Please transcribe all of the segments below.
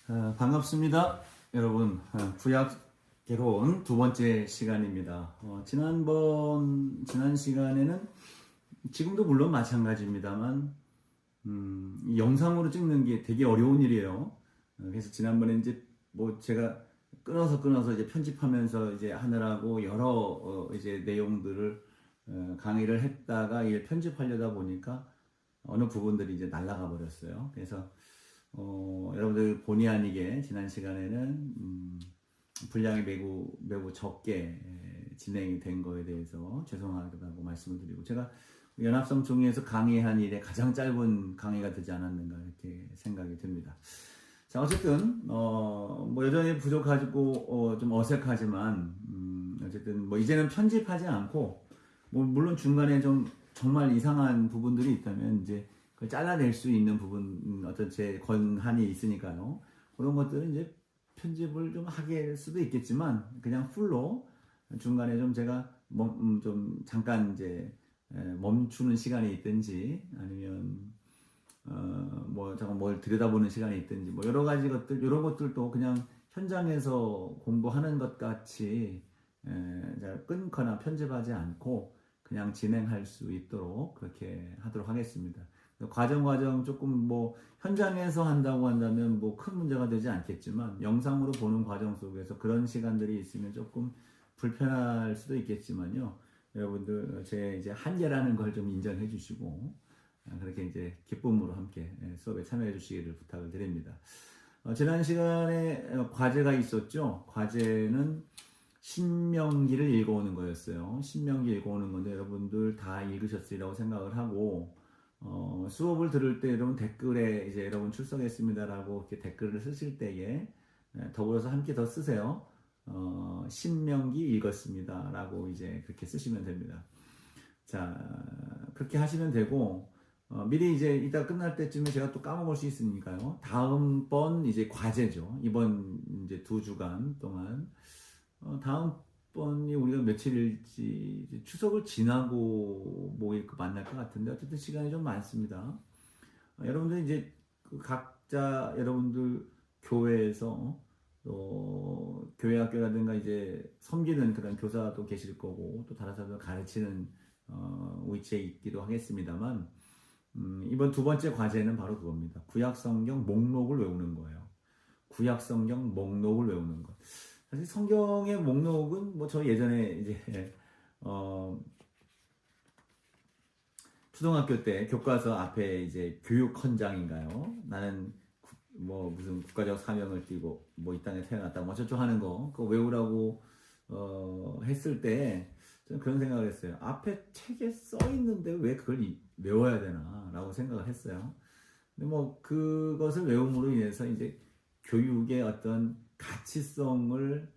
반갑습니다. 여러분, 구약계로 두 번째 시간입니다. 지난 시간에는 지금도 물론 마찬가지입니다만, 이 영상으로 찍는 게 되게 어려운 일이에요. 그래서 지난번에 이제 뭐 제가 끊어서 이제 편집하면서 이제 하느라고 여러 이제 내용들을 강의를 했다가 이걸 편집하려다 보니까 어느 부분들이 이제 날아가 버렸어요. 그래서 여러분들 본의 아니게 지난 시간에는 분량이 매우 적게 진행이 된 거에 대해서 죄송하다고 말씀을 드리고, 제가 연합성 총회에서 강의한 일에 가장 짧은 강의가 되지 않았는가 이렇게 생각이 듭니다. 자, 어쨌든 뭐 여전히 부족하고 좀 어색하지만 어쨌든 뭐 이제는 편집하지 않고, 뭐 물론 중간에 좀 정말 이상한 부분들이 있다면 이제 잘라낼 수 있는 부분, 어떤 제 권한이 있으니까요. 그런 것들은 이제 편집을 좀 하게 할 수도 있겠지만, 그냥 풀로 중간에 좀 제가 좀 잠깐 이제 멈추는 시간이 있든지, 아니면 뭐 잠깐 뭘 들여다보는 시간이 있든지, 뭐 여러 가지 것들, 이런 것들도 그냥 현장에서 공부하는 것 같이 끊거나 편집하지 않고 그냥 진행할 수 있도록 그렇게 하도록 하겠습니다. 과정 조금 뭐 현장에서 한다고 한다면 뭐 큰 문제가 되지 않겠지만, 영상으로 보는 과정 속에서 그런 시간들이 있으면 조금 불편할 수도 있겠지만요. 여러분들 제 이제 한계라는 걸 좀 인정해 주시고, 그렇게 이제 기쁨으로 함께 수업에 참여해 주시기를 부탁을 드립니다. 지난 시간에 과제가 있었죠. 과제는 신명기를 읽어오는 거였어요. 신명기 읽어오는 건데 여러분들 다 읽으셨으리라고 생각을 하고, 수업을 들을 때 여러분 댓글에 이제 여러분 출석했습니다라고 이렇게 댓글을 쓰실 때에 더불어서 함께 더 쓰세요. 신명기 읽었습니다라고 이제 그렇게 쓰시면 됩니다. 자, 그렇게 하시면 되고, 미리 이제 이따 끝날 때쯤에 제가 또 까먹을 수 있으니까요. 다음번 이제 과제죠. 이번 이제 2주간 동안 다음번이 우리가 며칠일지 추석을 지나고 만날 것 같은데, 어쨌든 시간이 좀 많습니다. 여러분들 이제 각자 여러분들 교회에서 또 교회 학교라든가 이제 섬기는 그런 교사도 계실 거고, 또 다른 사람들 가르치는 위치에 있기도 하겠습니다만, 이번 두 번째 과제는 바로 그겁니다. 구약성경 목록을 외우는 거예요. 구약성경 목록을 외우는 것. 사실 성경의 목록은 뭐 저 예전에 이제 초등학교 때 교과서 앞에 이제 교육 헌장인가요? 나는 뭐 무슨 국가적 사명을 띠고 뭐 이 땅에 태어났다 뭐 저쪽 하는 거 그거 외우라고 했을 때 저는 그런 생각을 했어요. 앞에 책에 써 있는데 왜 그걸 외워야 되나라고 생각을 했어요. 근데 뭐 그것을 외움으로 인해서 이제 교육의 어떤 가치성을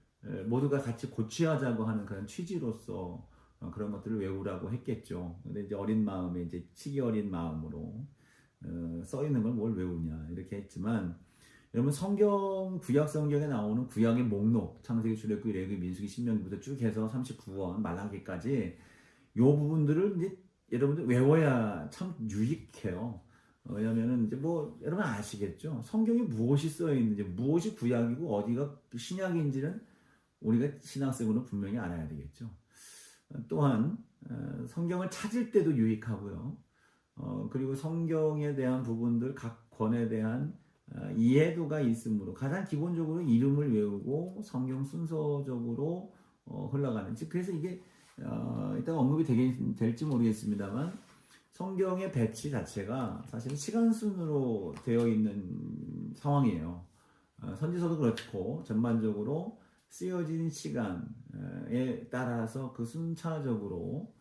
모두가 같이 고취하자고 하는 그런 취지로서 그런 것들을 외우라고 했겠죠. 근데 이제 어린 마음에 이제 치기 어린 마음으로 써 있는 걸 뭘 외우냐 이렇게 했지만, 여러분 성경 구약 성경에 나오는 구약의 목록, 창세기, 출애굽기, 레위기, 민수기, 신명기부터 쭉 해서 39권 말라기까지 요 부분들을 이제 여러분들 외워야 참 유익해요. 왜냐면은 이제 뭐 여러분 아시겠죠? 성경에 무엇이 써 있는지, 무엇이 구약이고 어디가 신약인지는 우리가 신학생으로 분명히 알아야 되겠죠. 또한 성경을 찾을 때도 유익하고요. 그리고 성경에 대한 부분들 각 권에 대한 이해도가 있으므로 가장 기본적으로 이름을 외우고 성경 순서적으로 흘러가는, 즉 그래서 이게 이따가 언급이 될지 모르겠습니다만, 성경의 배치 자체가 사실 시간 순으로 되어 있는 상황이에요. 선지서도 그렇고 전반적으로 쓰여진 시간에 따라서 그 순차적으로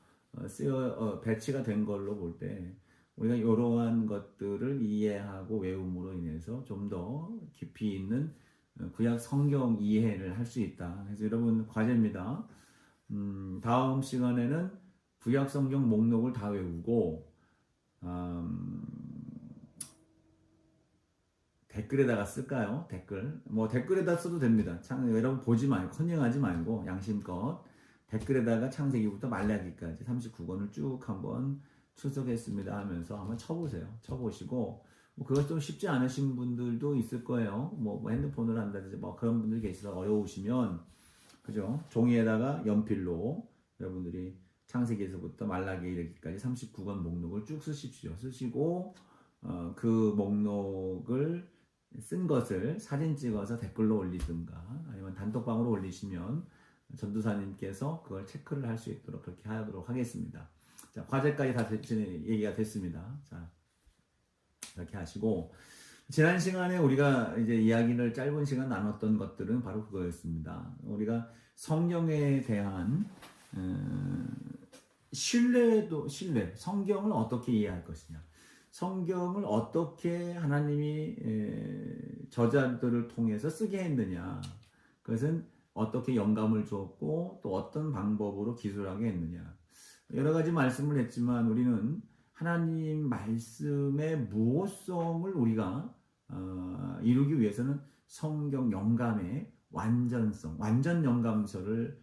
배치가 된 걸로 볼 때, 우리가 이러한 것들을 이해하고 외움으로 인해서 좀 더 깊이 있는 구약 성경 이해를 할 수 있다. 그래서 여러분 과제입니다. 다음 시간에는 구약 성경 목록을 다 외우고, 댓글에다가 쓸까요? 댓글에다 써도 됩니다. 여러분 보지 말고, 컨닝하지 말고 양심껏 댓글에다가 창세기부터 말라기까지 39권을 쭉 한번 출석했습니다 하면서 한번 쳐보세요. 쳐보시고 뭐 그것 좀 쉽지 않으신 분들도 있을 거예요. 뭐 핸드폰을 한다든지 뭐 그런 분들이 계셔서 어려우시면 그죠? 종이에다가 연필로 여러분들이 창세기에서부터 말라기에 이르기까지 39권 목록을 쭉 쓰십시오. 쓰시고 그 목록을 쓴 것을 사진 찍어서 댓글로 올리든가 아니면 단톡방으로 올리시면 전도사님께서 그걸 체크를 할 수 있도록 그렇게 하도록 하겠습니다. 자, 과제까지 다 얘기가 됐습니다. 자, 이렇게 하시고 지난 시간에 우리가 이제 이야기를 짧은 시간 나눴던 것들은 바로 그거였습니다. 우리가 성경에 대한 신뢰, 성경을 어떻게 이해할 것이냐, 성경을 어떻게 하나님이 저자들을 통해서 쓰게 했느냐, 그것은 어떻게 영감을 주었고 또 어떤 방법으로 기술하게 했느냐, 여러 가지 말씀을 했지만 우리는 하나님 말씀의 무호성을 우리가 이루기 위해서는 성경 영감의 완전성, 완전 영감서를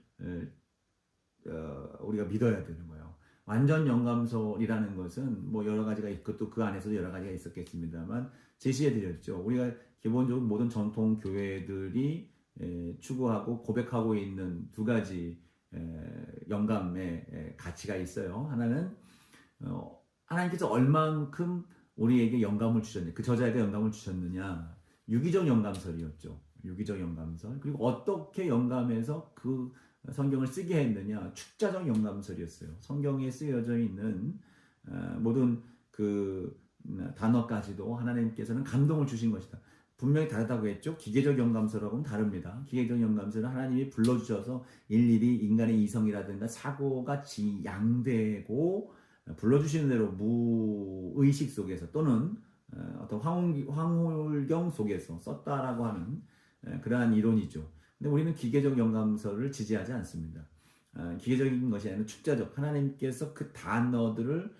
우리가 믿어야 되는 거예요. 완전 영감서이라는 것은 뭐 여러 가지가 있고 또 그 안에서도 여러 가지가 있었겠습니다만 제시해 드렸죠. 우리가 기본적으로 모든 전통 교회들이 추구하고 고백하고 있는 두 가지 영감의 가치가 있어요. 하나는 하나님께서 얼만큼 우리에게 영감을 주셨느냐, 그 저자에게 영감을 주셨느냐, 유기적 영감설이었죠. 유기적 영감설. 그리고 어떻게 영감해서 그 성경을 쓰게 했느냐, 축자적 영감설이었어요. 성경에 쓰여져 있는 모든 그 단어까지도 하나님께서는 감동을 주신 것이다. 분명히 다르다고 했죠. 기계적 영감설하고는 다릅니다. 기계적 영감설은 하나님이 불러주셔서 일일이 인간의 이성이라든가 사고가 지양되고 불러주시는 대로 무의식 속에서 또는 어떤 황홀경 속에서 썼다라고 하는 그러한 이론이죠. 근데 우리는 기계적 영감설을 지지하지 않습니다. 기계적인 것이 아니라 축자적, 하나님께서 그 단어들을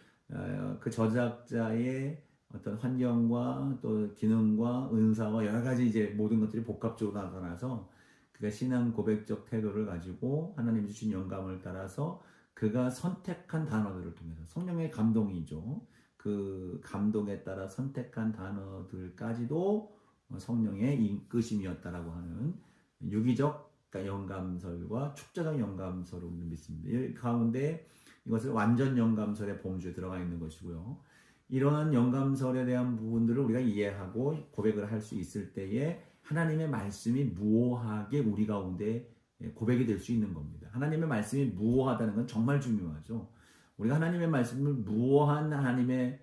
그 저작자의 어떤 환경과 또 기능과 은사와 여러 가지 이제 모든 것들이 복합적으로 나타나서 그가 신앙 고백적 태도를 가지고 하나님 주신 영감을 따라서 그가 선택한 단어들을 통해서 성령의 감동이죠. 그 감동에 따라 선택한 단어들까지도 성령의 이끄심이었다라고 하는 유기적 영감설과 축자적 영감설을 우리는 믿습니다. 이 가운데 이것을 완전 영감설의 범주에 들어가 있는 것이고요. 이러한 영감설에 대한 부분들을 우리가 이해하고 고백을 할 수 있을 때에 하나님의 말씀이 무오하게 우리 가운데 고백이 될 수 있는 겁니다. 하나님의 말씀이 무오하다는 건 정말 중요하죠. 우리가 하나님의 말씀을 무오한 하나님의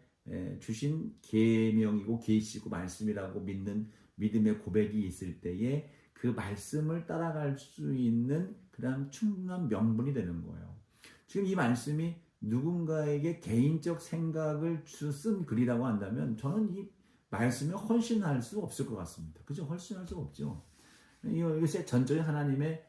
주신 계명이고 계시고 말씀이라고 믿는 믿음의 고백이 있을 때에 그 말씀을 따라갈 수 있는 그런 충분한 명분이 되는 거예요. 지금 이 말씀이 누군가에게 개인적 생각을 쓴 글이라고 한다면 저는 이 말씀에 헌신할 수 없을 것 같습니다. 그죠? 헌신할 수 없죠. 이것이 전적인 하나님의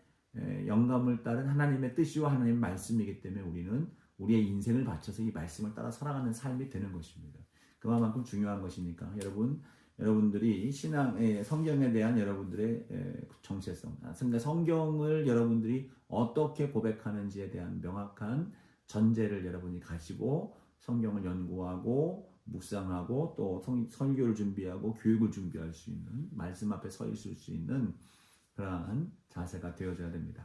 영감을 따른 하나님의 뜻이와 하나님의 말씀이기 때문에 우리는 우리의 인생을 바쳐서 이 말씀을 따라 살아가는 삶이 되는 것입니다. 그만큼 중요한 것이니까 여러분들이 성경에 대한 여러분들의 정체성, 성경을 여러분들이 어떻게 고백하는지에 대한 명확한 전제를 여러분이 가지고 성경을 연구하고 묵상하고 또 설교를 준비하고 교육을 준비할 수 있는 말씀 앞에 서 있을 수 있는 그러한 자세가 되어져야 됩니다.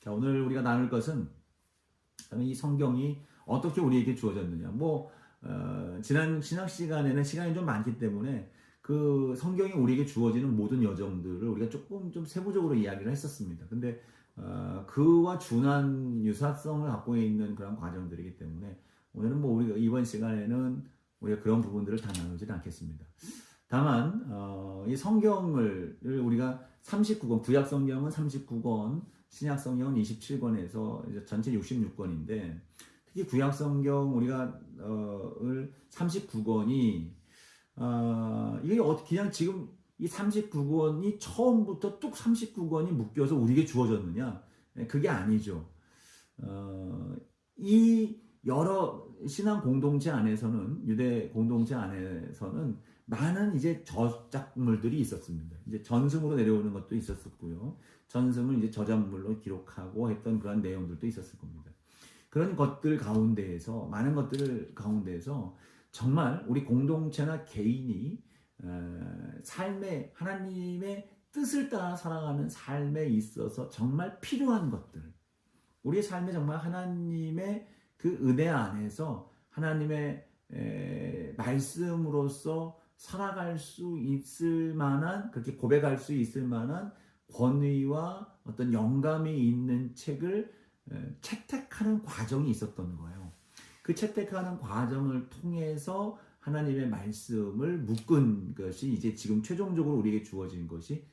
자, 오늘 우리가 나눌 것은 이 성경이 어떻게 우리에게 주어졌느냐. 지난 신학 시간에는 시간이 좀 많기 때문에 그 성경이 우리에게 주어지는 모든 여정들을 우리가 조금 좀 세부적으로 이야기를 했었습니다. 근데 그와 준한 유사성을 갖고 있는 그런 과정들이기 때문에 오늘은 우리가 이번 시간에는 우리가 그런 부분들을 다 나누지는 않겠습니다. 다만 이 성경을 우리가 39권, 구약 성경은 39권, 신약 성경은 27권에서 이제 전체 66권인데 특히 구약 성경 우리가 39권이 이게 그냥 지금 이 39권이 처음부터 뚝 39권이 묶여서 우리에게 주어졌느냐? 그게 아니죠. 이 여러 신앙 공동체 안에서는, 유대 공동체 안에서는 많은 이제 저작물들이 있었습니다. 이제 전승으로 내려오는 것도 있었고요. 전승을 이제 저작물로 기록하고 했던 그런 내용들도 있었을 겁니다. 그런 것들 가운데에서, 많은 것들 가운데에서 정말 우리 공동체나 개인이 삶의 하나님의 뜻을 따라 살아가는 삶에 있어서 정말 필요한 것들, 우리의 삶에 정말 하나님의 그 은혜 안에서 하나님의 말씀으로서 살아갈 수 있을 만한, 그렇게 고백할 수 있을 만한 권위와 어떤 영감이 있는 책을 채택하는 과정이 있었던 거예요. 그 채택하는 과정을 통해서 하나님의 말씀을 묶은 것이 이제 지금 최종적으로 우리에게 주어진 것이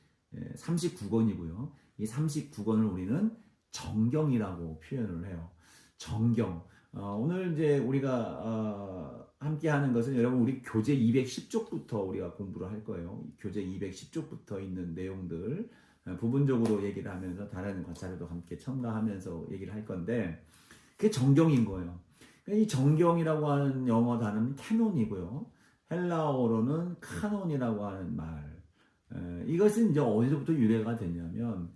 39권이고요. 이 39권을 우리는 정경이라고 표현을 해요. 정경. 오늘 이제 우리가 함께 하는 것은 여러분 우리 교재 210쪽부터 우리가 공부를 할 거예요. 교재 210쪽부터 있는 내용들 부분적으로 얘기를 하면서 다른 과자료도 함께 첨가하면서 얘기를 할 건데 그게 정경인 거예요. 이 정경이라고 하는 영어 단어는 캐논이고요. 헬라어로는 카논이라고 하는 말. 이것은 이제 어디서부터 유래가 됐냐면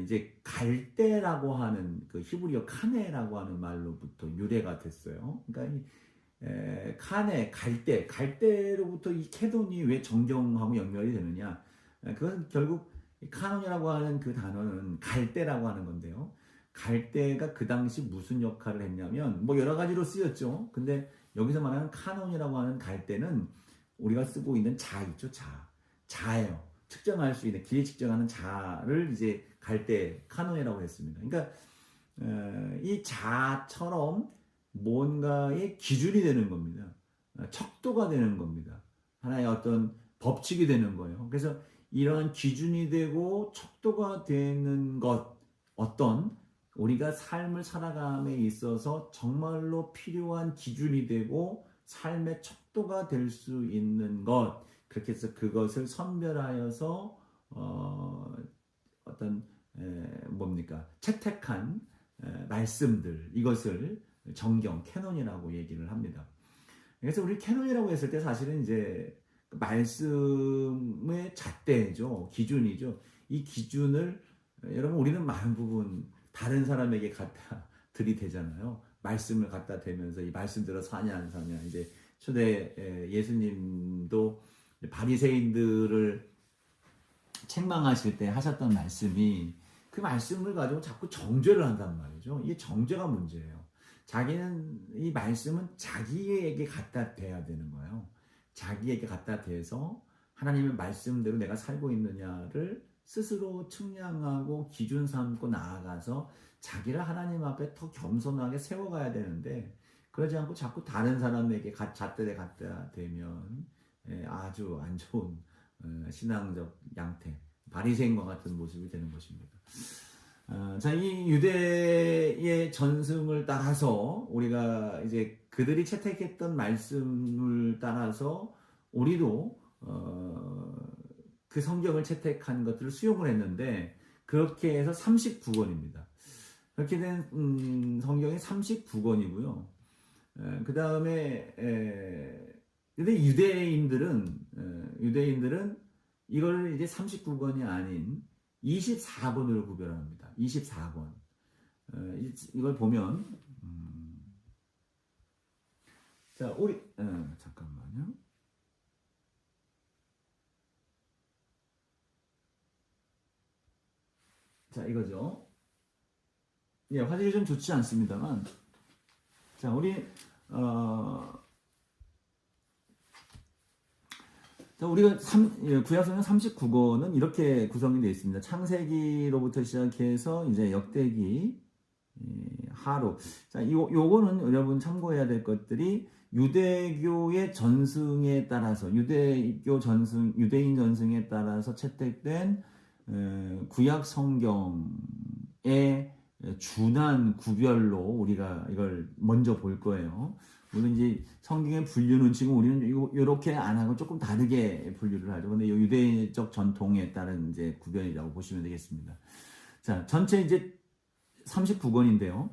이제 갈대라고 하는 그 히브리어 카네라고 하는 말로부터 유래가 됐어요. 그러니까 이 카네, 갈대로부터 이 캐논이 왜 정경하고 연결이 되느냐? 그건 결국 카논이라고 하는 그 단어는 갈대라고 하는 건데요. 갈대가 그 당시 무슨 역할을 했냐면 뭐 여러 가지로 쓰였죠. 근데 여기서 말하는 카논이라고 하는 갈대는 우리가 쓰고 있는 자 있죠, 자예요. 측정할 수 있는 길이 측정하는 자를 이제 갈대 카논이라고 했습니다. 그러니까 이 자처럼 뭔가의 기준이 되는 겁니다. 척도가 되는 겁니다. 하나의 어떤 법칙이 되는 거예요. 그래서 이러한 기준이 되고 척도가 되는 것, 어떤 우리가 삶을 살아감에 있어서 정말로 필요한 기준이 되고 삶의 척도가 될 수 있는 것, 그렇게 해서 그것을 선별하여서 어떤 채택한 말씀들, 이것을 정경, 캐논이라고 얘기를 합니다. 그래서 우리 캐논이라고 했을 때 사실은 이제 말씀의 잣대죠, 기준이죠. 이 기준을 여러분 우리는 많은 부분 다른 사람에게 갖다 들이대잖아요. 말씀을 갖다 대면서 이 말씀대로 사냐 안 사냐. 이제 초대 예수님도 바리새인들을 책망하실 때 하셨던 말씀이 그 말씀을 가지고 자꾸 정죄를 한단 말이죠. 이게 정죄가 문제예요. 자기는 이 말씀은 자기에게 갖다 대야 되는 거예요. 자기에게 갖다 대서 하나님의 말씀대로 내가 살고 있느냐를 스스로 측량하고 기준 삼고 나아가서 자기를 하나님 앞에 더 겸손하게 세워가야 되는데 그러지 않고 자꾸 다른 사람에게 잣대에 갖다 대면 아주 안 좋은 신앙적 양태, 바리새인과 같은 모습이 되는 것입니다. 자, 이 유대의 전승을 따라서 우리가 이제 그들이 채택했던 말씀을 따라서 우리도 그 성경을 채택한 것들을 수용을 했는데 그렇게 해서 39권입니다. 그렇게 된 성경이 39권이고요. 그 다음에 근데 유대인들은 이걸 이제 39권이 아닌 24권으로 구별합니다. 24권. 이걸 보면 자, 우리 잠깐만요. 자, 이거죠. 예, 화질이 좀 좋지 않습니다만, 자, 우리 자, 우리가 구약성경 39권은 이렇게 구성이 되어 있습니다. 창세기로부터 시작해서 이제 역대기, 하루. 자, 요거는 여러분 참고해야 될 것들이 유대교의 전승에 따라서 유대인 전승에 따라서 채택된 구약 성경의 준한 구별로 우리가 이걸 먼저 볼 거예요. 물론 이제 성경의 분류는 지금 우리는 이렇게 안 하고 조금 다르게 분류를 하죠. 근데 유대적 전통에 따른 이제 구별이라고 보시면 되겠습니다. 자, 전체 이제 39권인데요.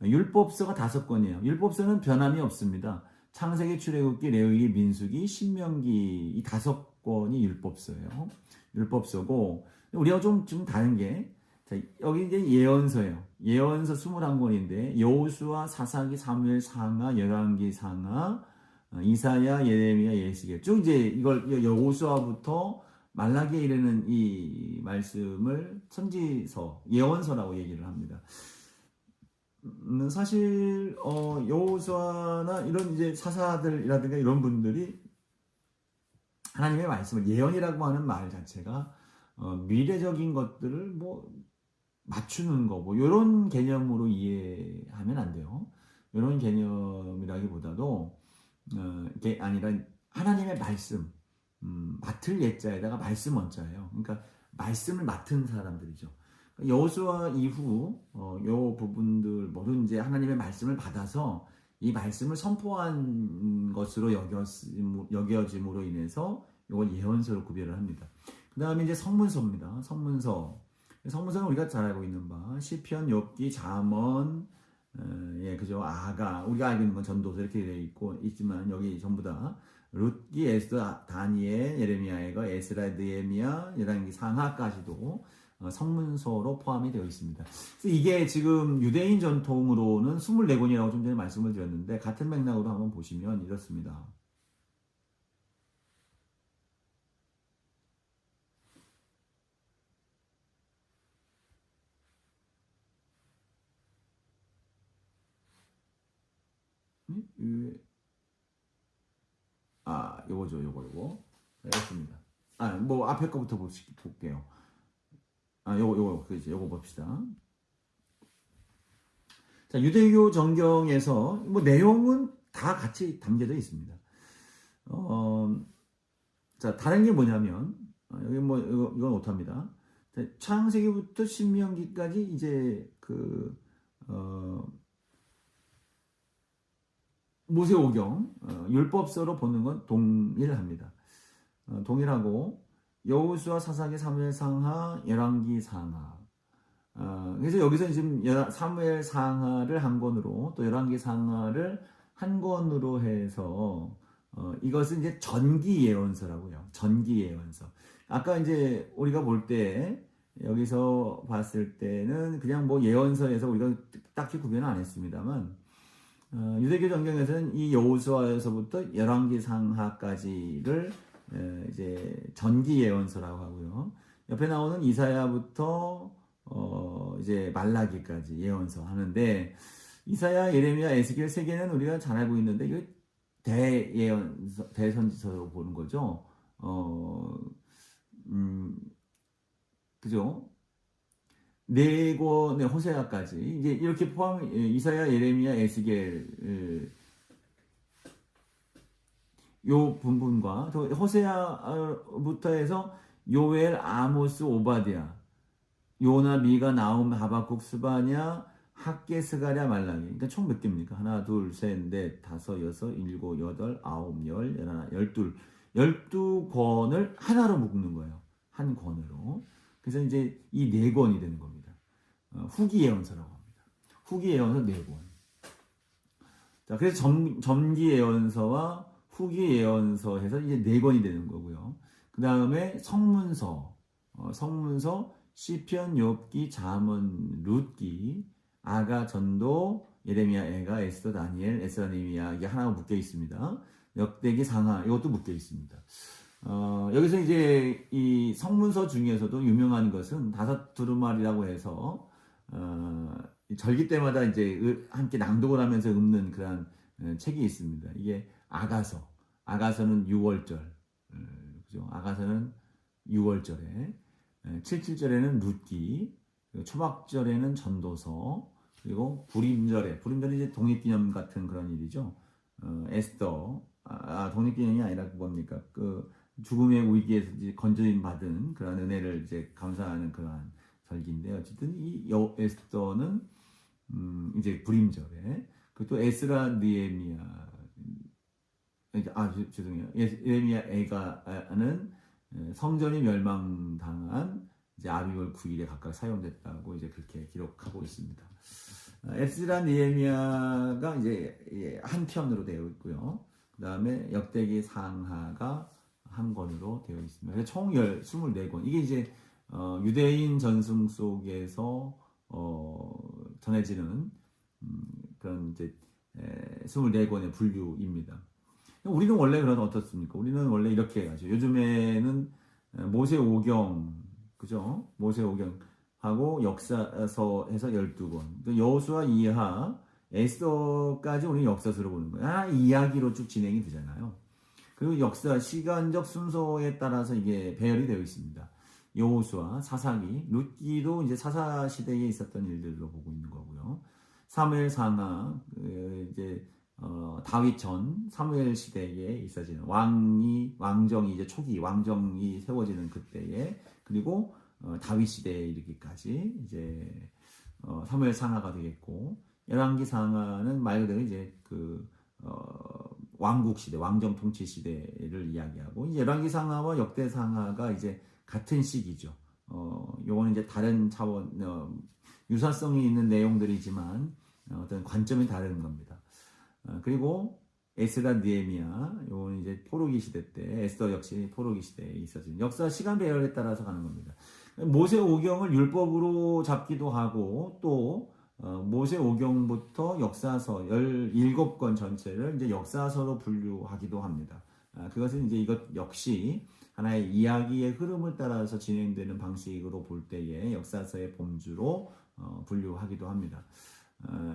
율법서가 5권이에요. 율법서는 변함이 없습니다. 창세기, 출애굽기, 레위기, 민수기, 신명기 이 5권이 율법서예요. 율법서고 우리가 좀 다른 게 자, 여기 이제 예언서예요. 예언서 21권인데 여호수아, 사사기, 사무엘, 상하, 열왕기, 상하, 이사야, 예레미야, 예스겔 쭉 이제 이걸 여호수아부터 말라기에 이르는 이 말씀을 선지서, 예언서라고 얘기를 합니다. 사실 여호수아나 이런 이제 사사들이라든가 이런 분들이 하나님의 말씀을, 예언이라고 하는 말 자체가 미래적인 것들을 뭐 맞추는 거, 뭐 이런 개념으로 이해하면 안 돼요. 이런 개념이라기보다도 이게 아니라 하나님의 말씀, 맡을 예자에다가 말씀 원자예요. 그러니까 말씀을 맡은 사람들이죠. 여호수아 이후 요 부분들 모두 이제 하나님의 말씀을 받아서 이 말씀을 선포한 것으로 여겨짐으로 인해서 이걸 예언서로 구별을 합니다. 그 다음에 이제 성문서입니다. 성문서는 우리가 잘 알고 있는 바 시편, 욥기, 잠언, 예, 그죠. 아가, 우리가 알고 있는 건 전도서 이렇게 되어 있지만 여기 전부 다 룻기, 에스더, 다니엘, 예레미야가, 에스라, 느헤미야, 열왕기, 상하까지도 성문서로 포함이 되어 있습니다. 그래서 이게 지금 유대인 전통으로는 24권이라고 좀 전에 말씀을 드렸는데 같은 맥락으로 한번 보시면 이렇습니다. 요거죠, 요거. 이렇습니다. 뭐 앞에 거부터 볼게요. 요거 봅시다. 자, 유대교 정경에서 뭐 내용은 다 같이 담겨져 있습니다. 자, 다른 게 뭐냐면 여기 뭐 이건 오타입니다. 창세기부터 신명기까지 이제 모세오경 율법서로 보는 건 동일합니다. 동일하고 여호수아, 사사기, 사무엘상하, 열왕기 상하. 그래서 여기서 지금 사무엘 상하를 한 권으로 또 열왕기 상하를 한 권으로 해서 이것은 이제 전기 예언서라고요. 전기 예언서. 아까 이제 우리가 볼 때 여기서 봤을 때는 그냥 뭐 예언서에서 우리가 딱히 구별은 안 했습니다만 유대교 정경에서는 이 여호수아에서부터 열왕기 상하까지를 이제 전기 예언서라고 하고요. 옆에 나오는 이사야부터 이제 말라기까지 예언서 하는데 이사야, 예레미야, 에스겔 세 개는 우리가 잘 알고 있는데 이거 대예언서, 대선지서로 보는 거죠. 그죠? 네 권의 호세아까지 이제 이렇게 포함, 이사야, 예레미야, 에스겔 요 부분과 또 호세아부터 해서 요엘, 아모스, 오바댜, 요나, 미가, 나움, 하박국, 스바냐, 학개, 스가랴, 말라기. 그러니까 총 몇 개입니까? 하나, 둘, 셋, 넷, 다섯, 여섯, 일곱, 여덟, 아홉, 열, 열하나, 열둘. 12권을 하나로 묶는 거예요. 한 권으로. 그래서 이제 이 네 권이 되는 겁니다. 후기 예언서라고 합니다. 후기 예언서 네 권. 자, 그래서 점기 예언서와 후기 예언서 해서 이제 네 권이 되는 거고요. 그 다음에 성문서, 시편, 욥기, 잠언, 룻기, 아가, 전도, 예레미야, 애가, 에스더, 다니엘, 에스라, 느헤미야 이게 하나가 묶여 있습니다. 역대기, 상하 이것도 묶여 있습니다. 여기서 이제 이 성문서 중에서도 유명한 것은 다섯 두루마리라고 해서 절기 때마다 이제 함께 낭독을 하면서 읊는 그런 책이 있습니다. 이게 아가서는 6월절, 그죠? 아가서는 6월절에, 77절에는 룻기, 초박절에는 전도서, 그리고 불임절은 이제 독립기념 같은 그런 일이죠. 에스더, 독립기념이 아니라 뭡니까? 죽음의 위기에서 이제 건져임 받은 그런 은혜를 이제 감사하는 그러한 절기인데, 어쨌든 이 에스더는 이제 불임절에, 그리고 또 에스라, 느헤미야, 죄송해요. 예레미야, 애가는 성전이 멸망당한 이제 아비월 9일에 각각 사용됐다고 이제 그렇게 기록하고 있습니다. 에스라, 느헤미야가 이제 한 편으로 되어 있고요. 그 다음에 역대기, 상하가 한 권으로 되어 있습니다. 그래서 총 24권. 이게 이제 유대인 전승 속에서 전해지는 그런 이제 24권의 분류입니다. 우리는 원래 그런 어떻습니까? 우리는 원래 이렇게 해가지고 요즘에는 모세오경, 그죠? 모세오경하고 역사서에서 12권, 여호수아 이하, 에스더까지 우리 역사서로 보는 거예요. 이야기로 쭉 진행이 되잖아요. 그리고 역사, 시간적 순서에 따라서 이게 배열이 되어 있습니다. 여호수아, 사사기, 룻기도 이제 사사 시대에 있었던 일들로 보고 있는 거고요. 사무엘 상하, 이제 다윗 전 사무엘 시대에 있어지는 왕정이 이제 초기 왕정이 세워지는 그때에, 그리고 다윗 시대에 이르기까지 이제 사무엘 상하가 되겠고, 열왕기 상하는 말 그대로 이제 왕국 시대, 왕정 통치 시대를 이야기하고, 열왕기 상하와 역대 상하가 이제 같은 시기죠. 요거는 이제 다른 차원, 유사성이 있는 내용들이지만 어떤 관점이 다른 겁니다. 그리고 에스라 느헤미야, 요거는 이제 포로기 시대 때, 에스더 역시 포로기 시대에 있어진 역사 시간 배열에 따라서 가는 겁니다. 모세오경을 율법으로 잡기도 하고, 또 모세오경부터 역사서 17권 전체를 이제 역사서로 분류하기도 합니다. 그것은 이제 이것 역시 하나의 이야기의 흐름을 따라서 진행되는 방식으로 볼 때에 역사서의 범주로 분류하기도 합니다.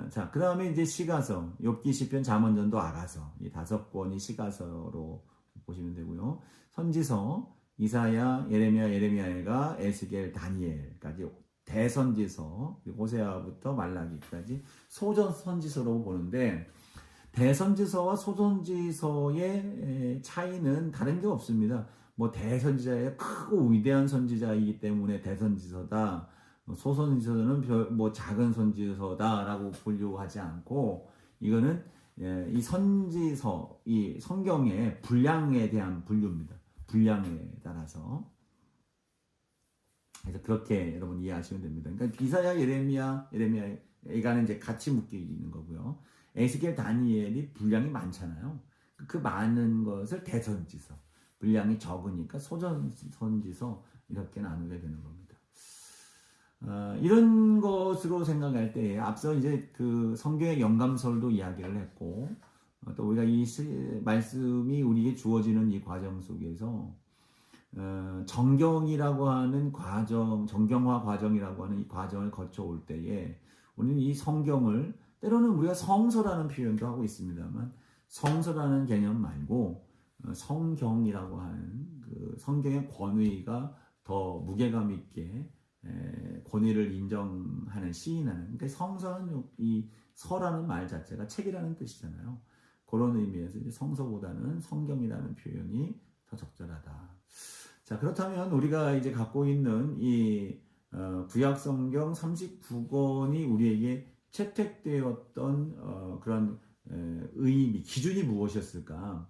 자, 그 다음에 이제 시가서, 욥기, 시편, 잠언전도, 아가서, 이 5권이 시가서로 보시면 되고요. 선지서, 이사야, 예레미야가, 에스겔, 다니엘까지 대선지서, 호세아부터 말라기까지 소전 선지서로 보는데, 대선지서와 소선지서의 차이는 다른 게 없습니다. 뭐 대선지자의 크고 위대한 선지자이기 때문에 대선지서다, 소선지서는 뭐 작은 선지서다라고 분류하지 않고, 이거는 이 선지서, 이 성경의 분량에 대한 분류입니다. 분량에 따라서. 그래서 그렇게 여러분 이해하시면 됩니다. 그러니까 이사야, 예레미야가 이제 같이 묶여 있는 거고요. 에스겔, 다니엘이 분량이 많잖아요. 그 많은 것을 대선지서, 분량이 적으니까 소전선지서, 이렇게 나누게 되는 겁니다. 이런 것으로 생각할 때 앞서 이제 그 성경의 영감설도 이야기를 했고, 또 우리가 이 말씀이 우리에게 주어지는 이 과정 속에서 정경이라고 하는 과정, 정경화 과정이라고 하는 이 과정을 거쳐올 때에 우리는 이 성경을 때로는 우리가 성서라는 표현도 하고 있습니다만, 성서라는 개념 말고 성경이라고 하는 그 성경의 권위가 더 무게감 있게 권위를 인정하는, 시인하는, 그러니까 성서는 이 서라는 말 자체가 책이라는 뜻이잖아요. 그런 의미에서 이제 성서보다는 성경이라는 표현이 더 적절하다. 자, 그렇다면 우리가 이제 갖고 있는 이 구약 성경 39권이 우리에게 채택되었던 그런 의미, 기준이 무엇이었을까?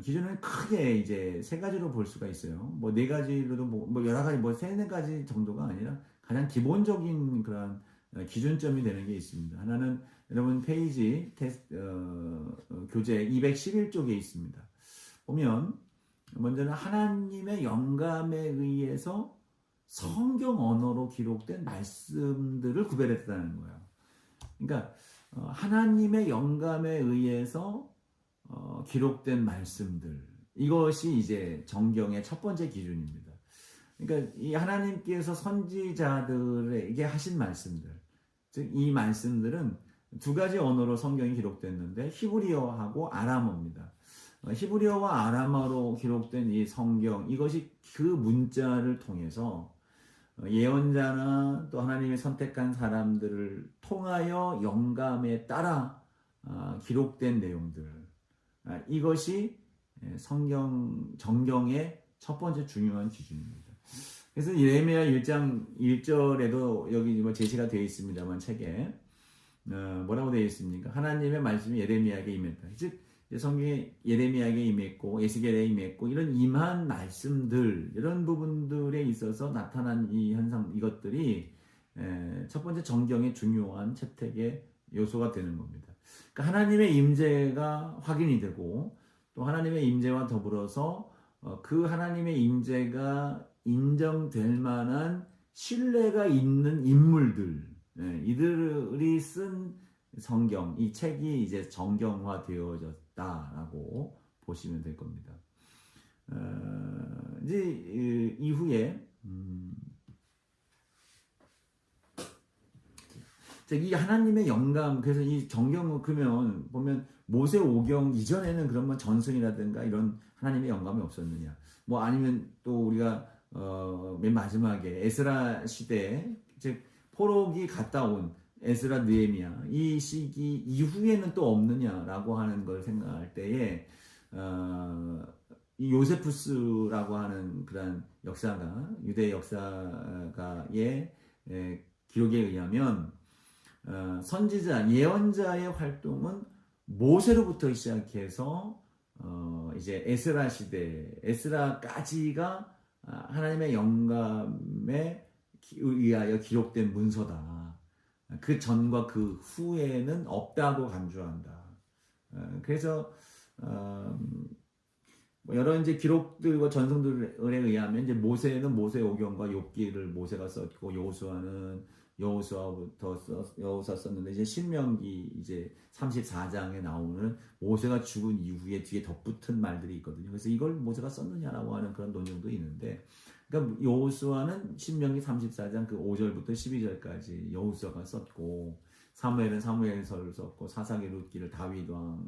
기준은 크게 이제 세 가지로 볼 수가 있어요. 뭐 네 가지로도 뭐 여러 가지, 뭐 세네 가지 정도가 아니라 가장 기본적인 그런 기준점이 되는 게 있습니다. 하나는 여러분 페이지 교재 211쪽에 있습니다. 보면 먼저는 하나님의 영감에 의해서 성경 언어로 기록된 말씀들을 구별했다는 거예요. 그러니까 하나님의 영감에 의해서 기록된 말씀들, 이것이 이제 정경의 첫 번째 기준입니다. 그러니까 이 하나님께서 선지자들에게 하신 말씀들, 즉 이 말씀들은 두 가지 언어로 성경이 기록됐는데 히브리어하고 아람어입니다. 히브리어와 아람어로 기록된 이 성경, 이것이 그 문자를 통해서 예언자나 또 하나님의 선택한 사람들을 통하여 영감에 따라 기록된 내용들, 이것이 정경의 첫 번째 중요한 기준입니다. 그래서 예레미야 1장 1절에도 여기 뭐 제시가 되어 있습니다만, 책에 뭐라고 되어 있습니까? 하나님의 말씀이 예레미야에게 임했다. 즉 성경에 예레미야에게 임했고 에스겔에 임했고, 이런 임한 말씀들, 이런 부분들에 있어서 나타난 이 현상, 이것들이 첫 번째 정경의 중요한 채택의 요소가 되는 겁니다. 그러니까 하나님의 임재가 확인이 되고, 또 하나님의 임재와 더불어서 그 하나님의 임재가 인정될 만한 신뢰가 있는 인물들, 이들이 쓴 성경, 이 책이 이제 정경화되어졌다라고 보시면 될 겁니다. 이제 이후에 이 하나님의 영감, 그래서 이 정경을 그러면 보면 모세 오경 이전에는 그러면 전승이라든가 이런 하나님의 영감이 없었느냐? 뭐 아니면 또 우리가 맨 마지막에 에스라 시대에 즉 포로기 갔다 온 에스라 느헤미야 이 시기 이후에는 또 없느냐라고 하는 걸 생각할 때에 이 요세푸스라고 하는 그런 역사가 유대 역사가의 기록에 의하면 선지자 예언자의 활동은 모세로부터 시작해서 이제 에스라 시대 에스라까지가 하나님의 영감에 의하여 기록된 문서다. 그 전과 그 후에는 없다고 간주한다. 그래서 여러 이제 기록들과 전승들에 의하면 이제 모세는 모세오경과 욥기를 모세가 썼고 여호수아는 여호수아 썼는데 이제 신명기 이제 34장에 나오는 모세가 죽은 이후에 뒤에 덧붙은 말들이 있거든요. 그래서 이걸 모세가 썼느냐라고 하는 그런 논쟁도 있는데, 그러니까 여호수아는 신명기 34장 그 5절부터 12절까지 여호수아가 썼고, 사무엘은 사무엘서를 썼고, 사사기 룻기를 다윗 왕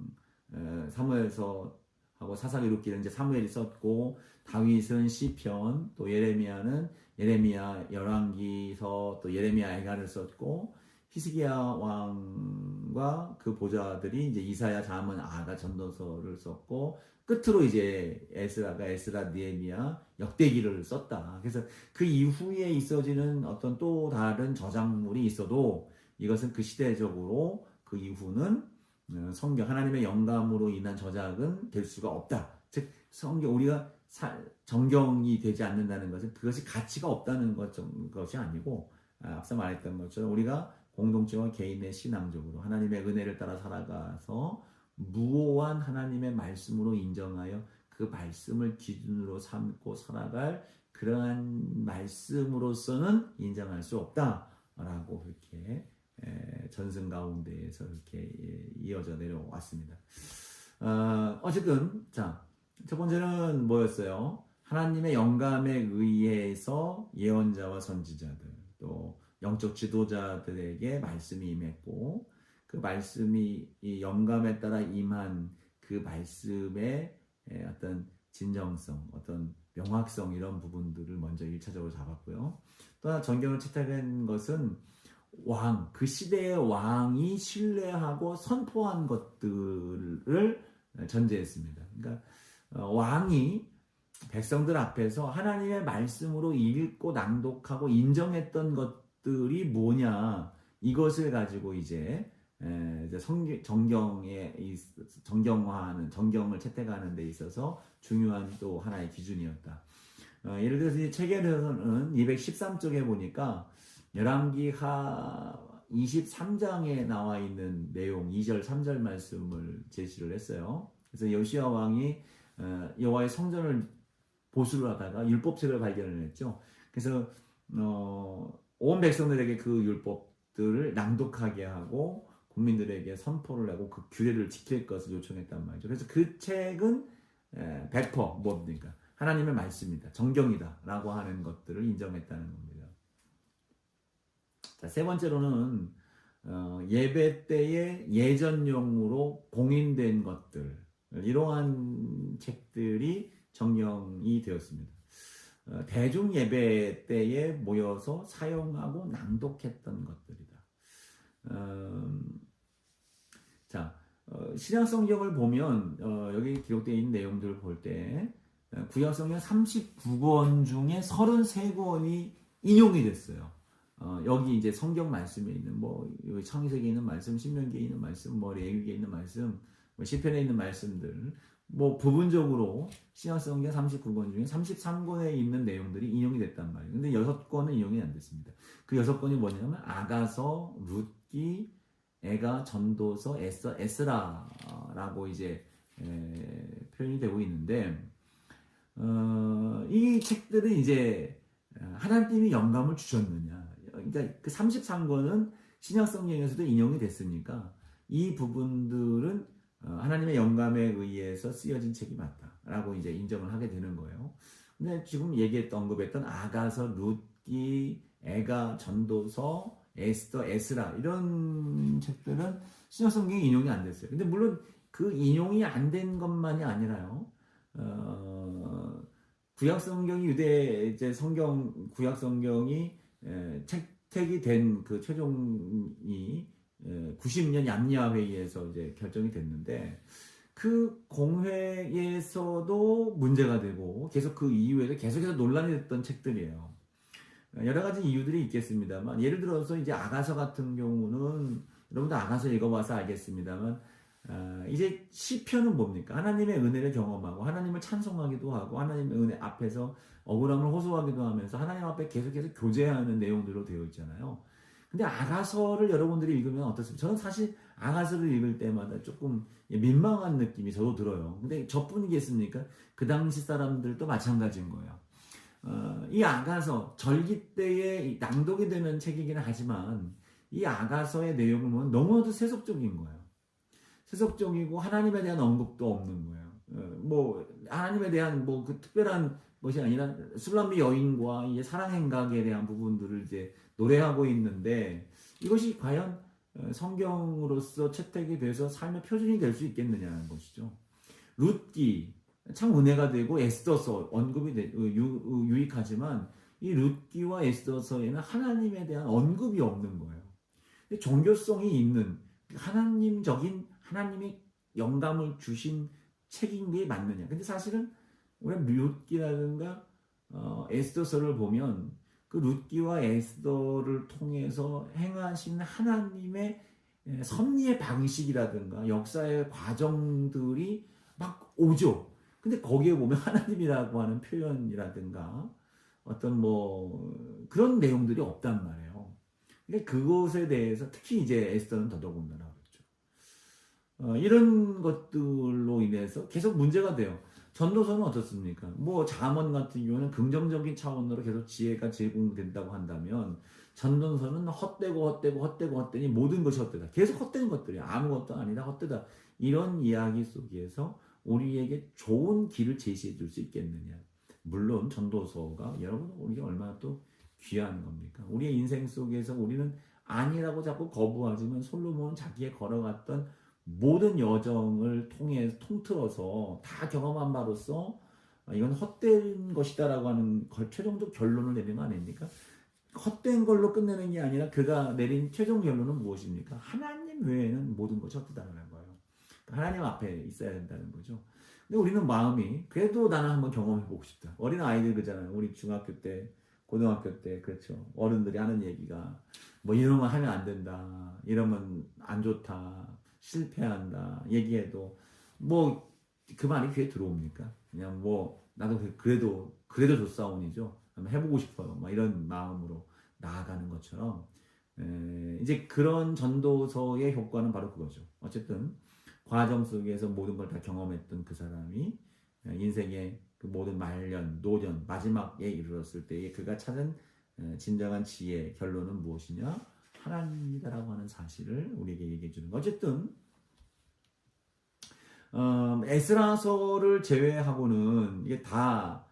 사무엘서 하고 사사기 룻기를 이제 사무엘이 썼고, 다윗은 시편, 또 예레미야는 예레미야 열왕기서, 또 예레미야 애가를 썼고, 히스기야 왕과 그 보좌들이 이제 이사야 잠언 아가 전도서를 썼고, 끝으로 이제 에스라가 에스라 느헤미야 역대기를 썼다. 그래서 그 이후에 있어지는 어떤 또 다른 저작물이 있어도 이것은 그 시대적으로 그 이후는 성경 하나님의 영감으로 인한 저작은 될 수가 없다. 즉 성경 우리가 정경이 되지 않는다는 것은 그것이 가치가 없다는 것이 아니고, 앞서 말했던 것처럼 우리가 공동체와 개인의 신앙적으로 하나님의 은혜를 따라 살아가서 무오한 하나님의 말씀으로 인정하여 그 말씀을 기준으로 삼고 살아갈 그러한 말씀으로서는 인정할 수 없다라고 이렇게 전승 가운데에서 이렇게 이어져 내려왔습니다. 어쨌든 첫 번째는 뭐였어요? 하나님의 영감에 의해서 예언자와 선지자들 또 영적 지도자들에게 말씀이 임했고, 그 말씀이 이 영감에 따라 임한 그 말씀의 어떤 진정성, 어떤 명확성 이런 부분들을 먼저 1차적으로 잡았고요. 또 하나 정경을 채택한 것은 그 시대의 왕이 신뢰하고 선포한 것들을 전제했습니다. 그러니까 왕이 백성들 앞에서 하나님의 말씀으로 읽고 낭독하고 인정했던 것들이 뭐냐, 이것을 가지고 이제 정경화하는, 정경을 채택하는 데 있어서 중요한 또 하나의 기준이었다. 예를 들어서 이 책에서는 213쪽에 보니까 열왕기하 23장에 나와 있는 내용 2절 3절 말씀을 제시를 했어요. 그래서 요시야 왕이 여호와의 성전을 보수를 하다가 율법책을 발견을 했죠. 그래서 온 백성들에게 그 율법들을 낭독하게 하고 국민들에게 선포를 하고 그 규례를 지킬 것을 요청했단 말이죠. 그래서 그 책은 100% 뭡니까? 하나님의 말씀이다, 정경이다 라고 하는 것들을 인정했다는 겁니다. 자, 세 번째로는 예배 때의 예전용으로 공인된 것들, 이러한 책들이 정경이 되었습니다. 대중 예배 때에 모여서 사용하고 낭독했던 것들이다. 신약 성경을 보면 여기 기록되어 있는 내용들을 볼 때 구약 성경 39권 중에 33권이 인용이 됐어요. 여기 이제 성경 말씀에 있는 창세기에 있는 말씀, 신명기에 있는 말씀, 레위기에 있는 말씀, 시편에 있는 말씀들, 부분적으로 신약 성경 39권 중에 33권에 있는 내용들이 인용이 됐단 말이에요. 근데 6권은 인용이 안 됐습니다. 그 6권이 뭐냐면 아가서, 룻기, 애가, 전도서, 에스라라고 이제 표현이 되고 있는데, 이 책들은 이제 하나님이 영감을 주셨느냐, 그러니까 그 33권은 신약 성경에서도 인용이 됐으니까 이 부분들은 하나님의 영감에 의해서 쓰여진 책이 맞다라고 이제 인정을 하게 되는 거예요. 근데 지금 언급했던 아가서, 룻기, 애가, 전도서, 에스더, 에스라 이런 책들은 신약성경에 인용이 안 됐어요. 근데 물론 그 인용이 안 된 것만이 아니라요. 구약성경이 이제 구약성경이 책이 된 그 최종이 90년 얌리아 회의에서 이제 결정이 됐는데 그 공회에서도 문제가 되고 계속 그 이후에도 계속해서 논란이 됐던 책들이에요. 여러 가지 이유들이 있겠습니다만 예를 들어서 이제 아가서 같은 경우는 여러분도 아가서 읽어봐서 알겠습니다만 이제 시편은 뭡니까? 하나님의 은혜를 경험하고 하나님을 찬송하기도 하고 하나님의 은혜 앞에서 억울함을 호소하기도 하면서 하나님 앞에 계속해서 교제하는 내용들로 되어 있잖아요. 근데 아가서를 여러분들이 읽으면 어떻습니까? 저는 사실 아가서를 읽을 때마다 조금 민망한 느낌이 저도 들어요. 근데 저뿐이겠습니까? 그 당시 사람들도 마찬가지인 거예요. 이 아가서 절기 때에 낭독이 되는 책이기는 하지만 이 아가서의 내용을 보면 너무나도 세속적인 거예요. 세속적이고 하나님에 대한 언급도 없는 거예요. 뭐 하나님에 대한 뭐 그 특별한 것이 아니라 술람미 여인과 이제 사랑 행각에 대한 부분들을 이제 노래하고 있는데 이것이 과연 성경으로서 채택이 돼서 삶의 표준이 될 수 있겠느냐는 것이죠. 룻기 참 은혜가 되고 에스더서 언급이 유익하지만 이 룻기와 에스더서에는 하나님에 대한 언급이 없는 거예요. 종교성이 있는 하나님적인 하나님이 영감을 주신 책인 게 맞느냐? 근데 사실은 우리가 룻기라든가 에스더서를 보면 그 룻기와 에스더를 통해서 행하신 하나님의 섭리의 방식이라든가 역사의 과정들이 막 오죠. 근데 거기에 보면 하나님이라고 하는 표현이라든가 어떤 뭐 그런 내용들이 없단 말이에요. 그러니까 그것에 대해서 특히 이제 에스더는 더더군다나 그렇죠. 이런 것들로 인해서 계속 문제가 돼요. 전도서는 어떻습니까? 뭐 잠언 같은 경우는 긍정적인 차원으로 계속 지혜가 제공된다고 한다면 전도서는 헛되니 모든 것이 헛되다. 계속 헛된 것들이야. 아무것도 아니다. 헛되다. 이런 이야기 속에서 우리에게 좋은 길을 제시해 줄 수 있겠느냐. 물론 전도서가 여러분 우리가 얼마나 또 귀한 겁니까? 우리의 인생 속에서 우리는 아니라고 자꾸 거부하지만 솔로몬은 자기의 걸어갔던 모든 여정을 통틀어서 다 경험한 바로서 이건 헛된 것이다라고 하는 최종적 결론을 내린 거 아닙니까? 헛된 걸로 끝내는 게 아니라 그가 내린 최종 결론은 무엇입니까? 하나님 외에는 모든 것이 헛되다는 거예요. 하나님 앞에 있어야 된다는 거죠. 근데 우리는 마음이 그래도 나는 한번 경험해보고 싶다. 어린 아이들 그러잖아요. 우리 중학교 때, 고등학교 때 그렇죠. 어른들이 하는 얘기가 뭐 이러면 하면 안 된다. 이러면 안 좋다. 실패한다. 얘기해도 뭐 그 말이 귀에 들어옵니까? 그냥 뭐 나도 그래도 좋사온이죠. 한번 해보고 싶어요. 막 이런 마음으로 나아가는 것처럼 이제 그런 전도서의 효과는 바로 그거죠. 어쨌든 과정 속에서 모든 걸 다 경험했던 그 사람이 인생의 그 모든 말년, 노년, 마지막에 이르렀을 때에 그가 찾은 진정한 지혜, 결론은 무엇이냐? 하나님이다라고 하는 사실을 우리에게 얘기해 주는 거. 어쨌든 에스라서를 제외하고는 이게 다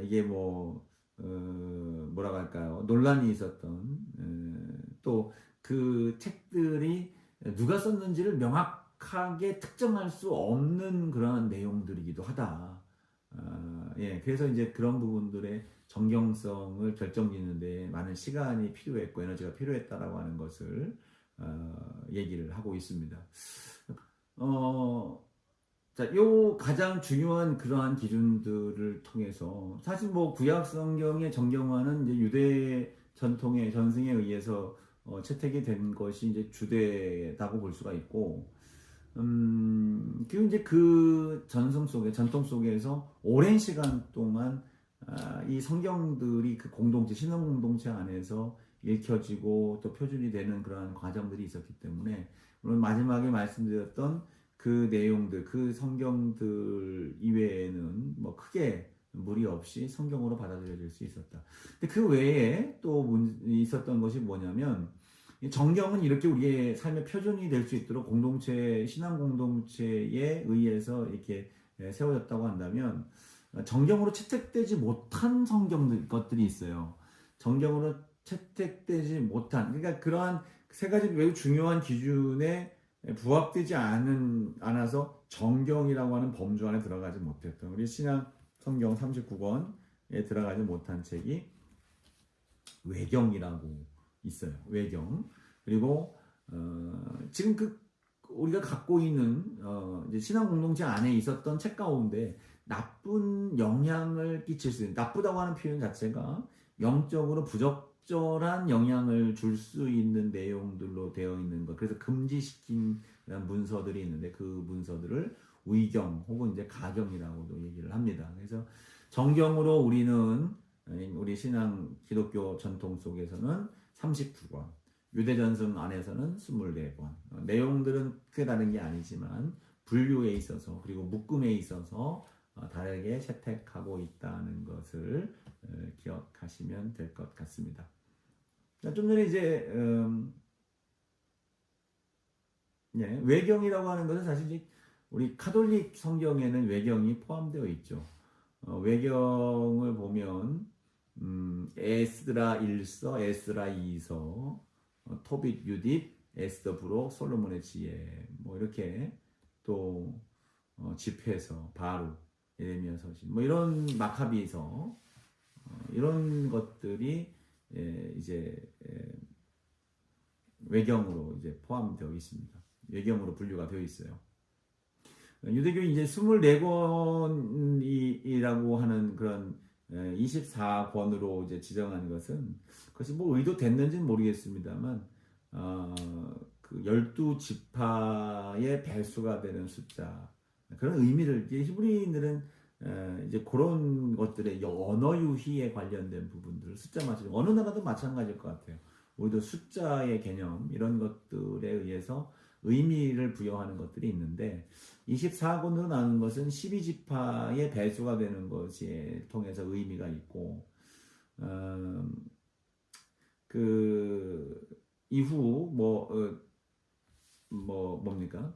이게 뭐 뭐라고 할까요? 논란이 있었던 또 그 책들이 누가 썼는지를 명확하게 특정할 수 없는 그러한 내용들이기도 하다. 예, 그래서 이제 그런 부분들의 정경성을 결정짓는데 많은 시간이 필요했고 에너지가 필요했다라고 하는 것을 얘기를 하고 있습니다. 자, 요 가장 중요한 그러한 기준들을 통해서 사실 뭐 구약 성경의 정경화는 이제 유대 전통의 전승에 의해서 채택이 된 것이 이제 주되다고 볼 수가 있고, 그리고 이제 그 전통 속에서 오랜 시간 동안 이 성경들이 그 공동체, 신앙 공동체 안에서 읽혀지고 또 표준이 되는 그러한 과정들이 있었기 때문에 물론 마지막에 말씀드렸던 그 내용들, 그 성경들 이외에는 뭐 크게 무리 없이 성경으로 받아들여질 수 있었다. 근데 그 외에 또 있었던 것이 뭐냐면 이 정경은 이렇게 우리의 삶의 표준이 될 수 있도록 공동체, 신앙 공동체에 의해서 이렇게 세워졌다고 한다면, 정경으로 채택되지 못한 성경 것들이 있어요. 정경으로 채택되지 못한, 그러니까 그러한 세 가지 매우 중요한 기준에 부합되지 않아서 정경이라고 하는 범주 안에 들어가지 못했던, 우리 신약 성경 39권에 들어가지 못한 책이 외경이라고 있어요. 외경. 그리고 지금 우리가 갖고 있는 이제 신앙 공동체 안에 있었던 책 가운데 나쁜 영향을 끼칠 수 있는, 나쁘다고 하는 표현 자체가 영적으로 부적절한 영향을 줄 수 있는 내용들로 되어 있는 것. 그래서 금지시킨 문서들이 있는데 그 문서들을 위경 혹은 이제 가경이라고도 얘기를 합니다. 그래서 정경으로 우리 신앙 기독교 전통 속에서는 39권, 유대전승 안에서는 24권. 내용들은 크게 다른 게 아니지만 분류에 있어서 그리고 묶음에 있어서 다르게 채택하고 있다는 것을 기억하시면 될 것 같습니다. 좀 전에 이제 외경이라고 하는 것은 사실 이제 우리 카톨릭 성경에는 외경이 포함되어 있죠. 외경을 보면 에스드라 1서, 에스드라 2서, 토빗 유딧, 에스더 부록, 솔로몬의 지혜, 뭐 이렇게 또 집회서, 바룩, 예레미야 서신, 뭐 이런 마카비서, 이런 것들이 이제 외경으로 이제 포함되어 있습니다. 외경으로 분류가 되어 있어요. 유대교 이제 24권이라고 하는 그런 24권으로 이제 지정한 것은 그것이 뭐 의도됐는지는 모르겠습니다만 그 12지파의 배수가 되는 숫자, 그런 의미를 이제 히브리인들은 이제 그런 것들의 언어 유희에 관련된 부분들을 숫자 맞추죠. 어느 나라도 마찬가지일 것 같아요. 우리도 숫자의 개념 이런 것들에 의해서 의미를 부여하는 것들이 있는데 24권으로 나눈 것은 12지파의 배수가 되는 것에 통해서 의미가 있고 그 이후 뭡니까?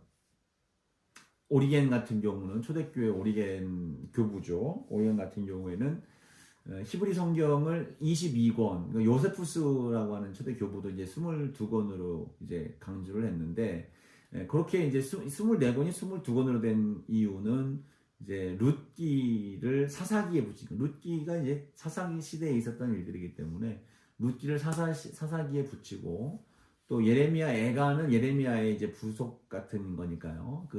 오리겐 같은 경우는 초대교회 오리겐 교부죠. 오리겐 같은 경우에는 히브리 성경을 22권, 요세푸스라고 하는 초대 교부도 이제 22권으로 이제 강조를 했는데, 그렇게 이제 24권이 22권으로 된 이유는 이제 룻기를 사사기에 붙이고, 룻기가 이제 사사기 시대에 있었던 일들이기 때문에 룻기를 사사기에 붙이고, 또 예레미야 애가는 예레미야의 이제 부속 같은 거니까요.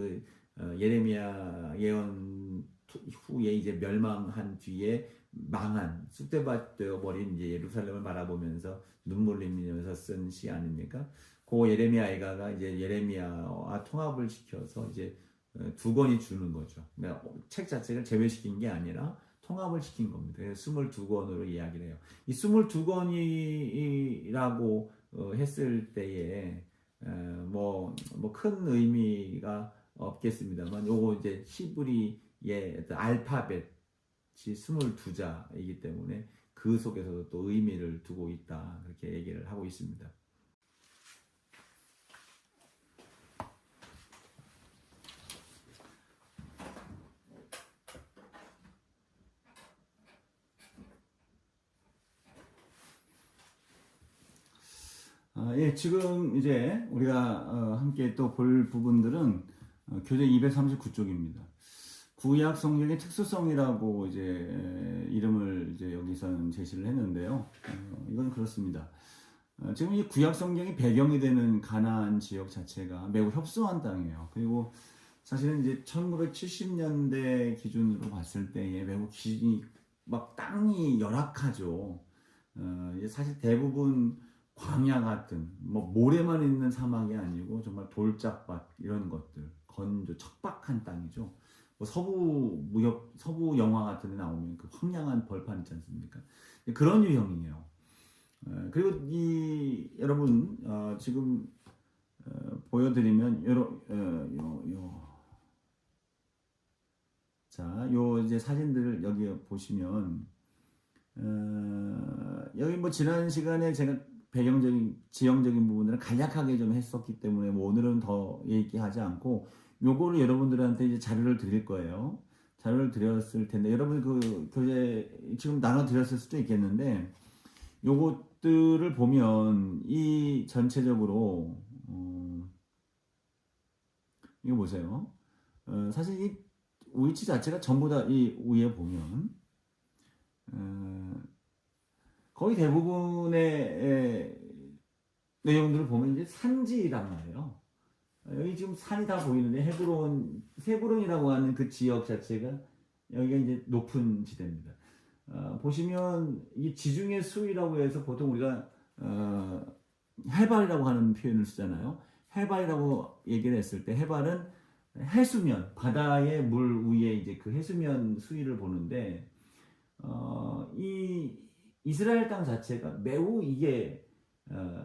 예레미야 예언 후에 이제 멸망한 뒤에 망한 쑥대밭 되어 버린 이제 예루살렘을 바라보면서 눈물 흘리면서 쓴 시 아닙니까? 그 예레미야 애가가 이제 예레미야와 통합을 시켜서 이제 두 권이 주는 거죠. 그러니까 책 자체를 제외시킨 게 아니라 통합을 시킨 겁니다. 그래서 22권으로 이야기를 해요. 이 22권이라고 했을 때에 큰 의미가 없겠습니다만 요거 이제 히브리의 알파벳이 22자이기 때문에 그 속에서도 또 의미를 두고 있다, 그렇게 얘기를 하고 있습니다. 지금 이제 우리가 함께 또 볼 부분들은 교재 239쪽입니다. 구약 성경의 특수성이라고 이제 이름을 이제 여기서는 제시를 했는데요. 이건 그렇습니다. 지금 이 구약 성경이 배경이 되는 가나안 지역 자체가 매우 협소한 땅이에요. 그리고 사실은 이제 1970년대 기준으로 봤을 때에 매우 막 땅이 열악하죠. 사실 대부분 광야 같은 모래만 있는 사막이 아니고 정말 돌짝밭 이런 것들, 건조 척박한 땅이죠. 서부 영화 같은 데 나오면 그 황량한 벌판 있지 않습니까? 그런 유형이에요. 그리고 여러분 지금 보여드리면 요 이제 사진들을 여기 보시면 여기 지난 시간에 제가 배경적인 지형적인 부분들은 간략하게 좀 했었기 때문에 뭐 오늘은 더 얘기하지 않고 요거를 여러분들한테 이제 자료를 드릴 거예요. 자료를 드렸을 텐데 여러분 그 교재 지금 나눠 드렸을 수도 있겠는데 요것들을 보면 이 전체적으로 이거 보세요. 사실 이 위치 자체가 전부 다 이 위에 보면 거의 대부분의 내용들을 보면 이제 산지란 말이에요. 여기 지금 산이 다 보이는데 헤브론이라고 하는 그 지역 자체가 여기가 이제 높은 지대입니다. 보시면 이 지중해 수위라고 해서 보통 우리가 해발이라고 하는 표현을 쓰잖아요. 해발이라고 얘기를 했을 때 해발은 해수면 바다의 물 위에 이제 그 해수면 수위를 보는데 이 이스라엘 땅 자체가 매우 이게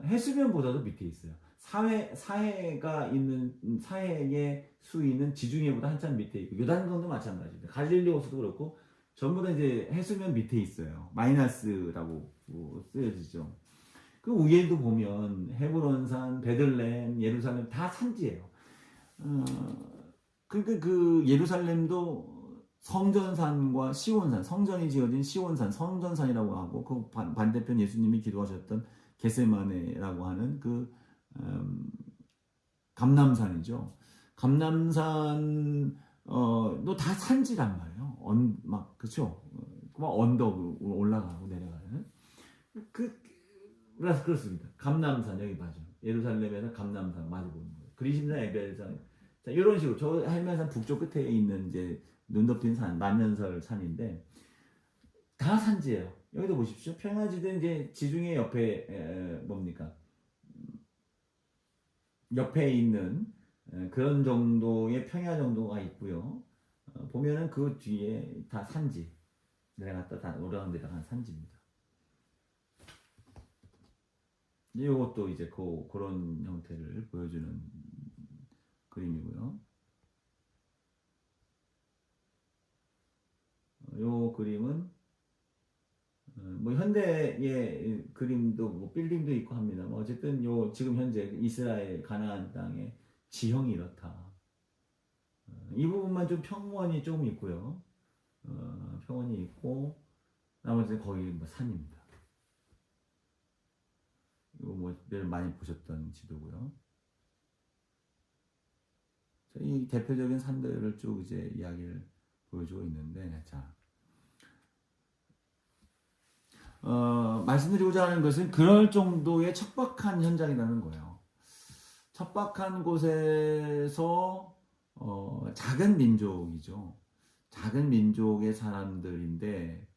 해수면보다도 밑에 있어요. 사해가 있는 사해의 수위는 지중해보다 한참 밑에 있고 요단강도 마찬가지입니다. 갈릴리 호수도 그렇고 전부 다 이제 해수면 밑에 있어요. 마이너스라고 쓰여지죠. 그 위에도 보면 헤브론산, 베들레헴, 예루살렘 다 산지예요. 그러니까 그 예루살렘도 성전산과 시온산, 성전이 지어진 시온산, 성전산이라고 하고 그 반대편 예수님이 기도하셨던 겟세마네라고 하는 그 감람산이죠. 감람산 다 산지란 말이에요. 막 그렇죠. 막 언덕으로 올라가고 내려가는 그래서 그렇습니다. 감람산 여기 맞아. 예루살렘에서 감람산 마주 보는 거예요. 그리심산, 에벨산. 자, 이런 식으로 저 할면산 북쪽 끝에 있는 이제 눈 덮인 산, 만면설 산인데 다 산지예요. 여기도 보십시오. 평야지대는 이제 지중해 옆에 뭡니까? 옆에 있는 그런 정도의 평야 정도가 있고요. 보면은 그 뒤에 다 산지. 내려갔다 다 올라간 데가 한 산지입니다. 이것도 이제 그런 형태를 보여주는 그림이고요. 요 그림은 뭐 현대의 그림도 뭐 빌딩도 있고 합니다만 어쨌든 요 지금 현재 이스라엘 가나안 땅의 지형이 이렇다. 이 부분만 좀 평원이 조금 있고요. 평원이 있고 나머지는 거의 뭐 산입니다. 이거 뭐 늘 많이 보셨던 지도고요. 이 대표적인 산들을 쭉 이제 이야기를 보여주고 있는데 자. 말씀드리고자 하는 것은 그럴 정도의 척박한 현장이라는 거예요. 척박한 곳에서 작은 민족이죠. 작은 민족의 사람들인데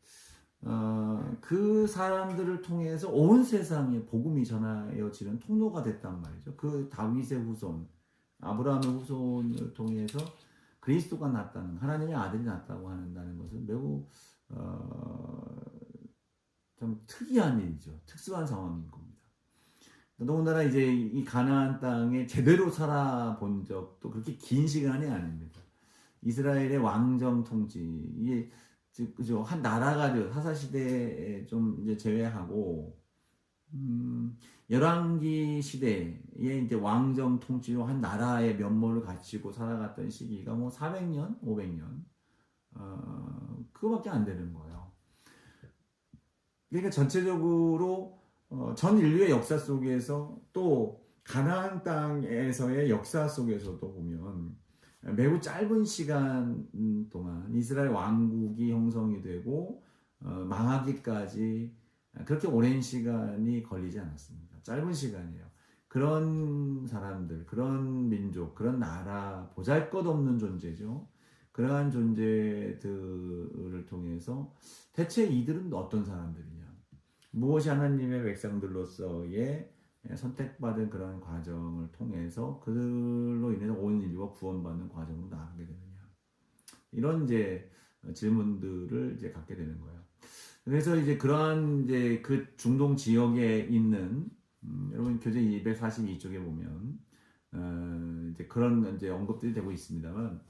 그 사람들을 통해서 온 세상에 복음이 전하여지는 통로가 됐단 말이죠. 그 다윗의 후손, 아브라함의 후손을 통해서 그리스도가 났다는, 하나님의 아들이 났다고 한다는 것은 매우 좀 특이한 일이죠. 특수한 상황인 겁니다. 더군다나 이제 이 가나안 땅에 제대로 살아본 적도 그렇게 긴 시간이 아닙니다. 이스라엘의 왕정 통치, 이게 그죠, 한 나라가 사사 시대에 좀 이제 제외하고 열왕기 시대에 이제 왕정 통치로 한 나라의 면모를 갖추고 살아갔던 시기가 뭐 400년, 500년 그거밖에 안 되는 거예요. 그러니까 전체적으로 전 인류의 역사 속에서 또 가나안 땅에서의 역사 속에서도 보면 매우 짧은 시간 동안 이스라엘 왕국이 형성이 되고 망하기까지 그렇게 오랜 시간이 걸리지 않았습니다. 짧은 시간이에요. 그런 사람들, 그런 민족, 그런 나라, 보잘것없는 존재죠. 그러한 존재들을 통해서 대체 이들은 어떤 사람들이냐? 무엇이 하나님의 백성들로서의 선택받은 그런 과정을 통해서 그들로 인해서 온 인류가 구원받는 과정으로 나아가게 되느냐? 이런 이제 질문들을 이제 갖게 되는 거예요. 그래서 이제 그러한 이제 그 중동 지역에 있는 여러분 교재 242쪽에 보면 이제 그런 이제 언급들이 되고 있습니다만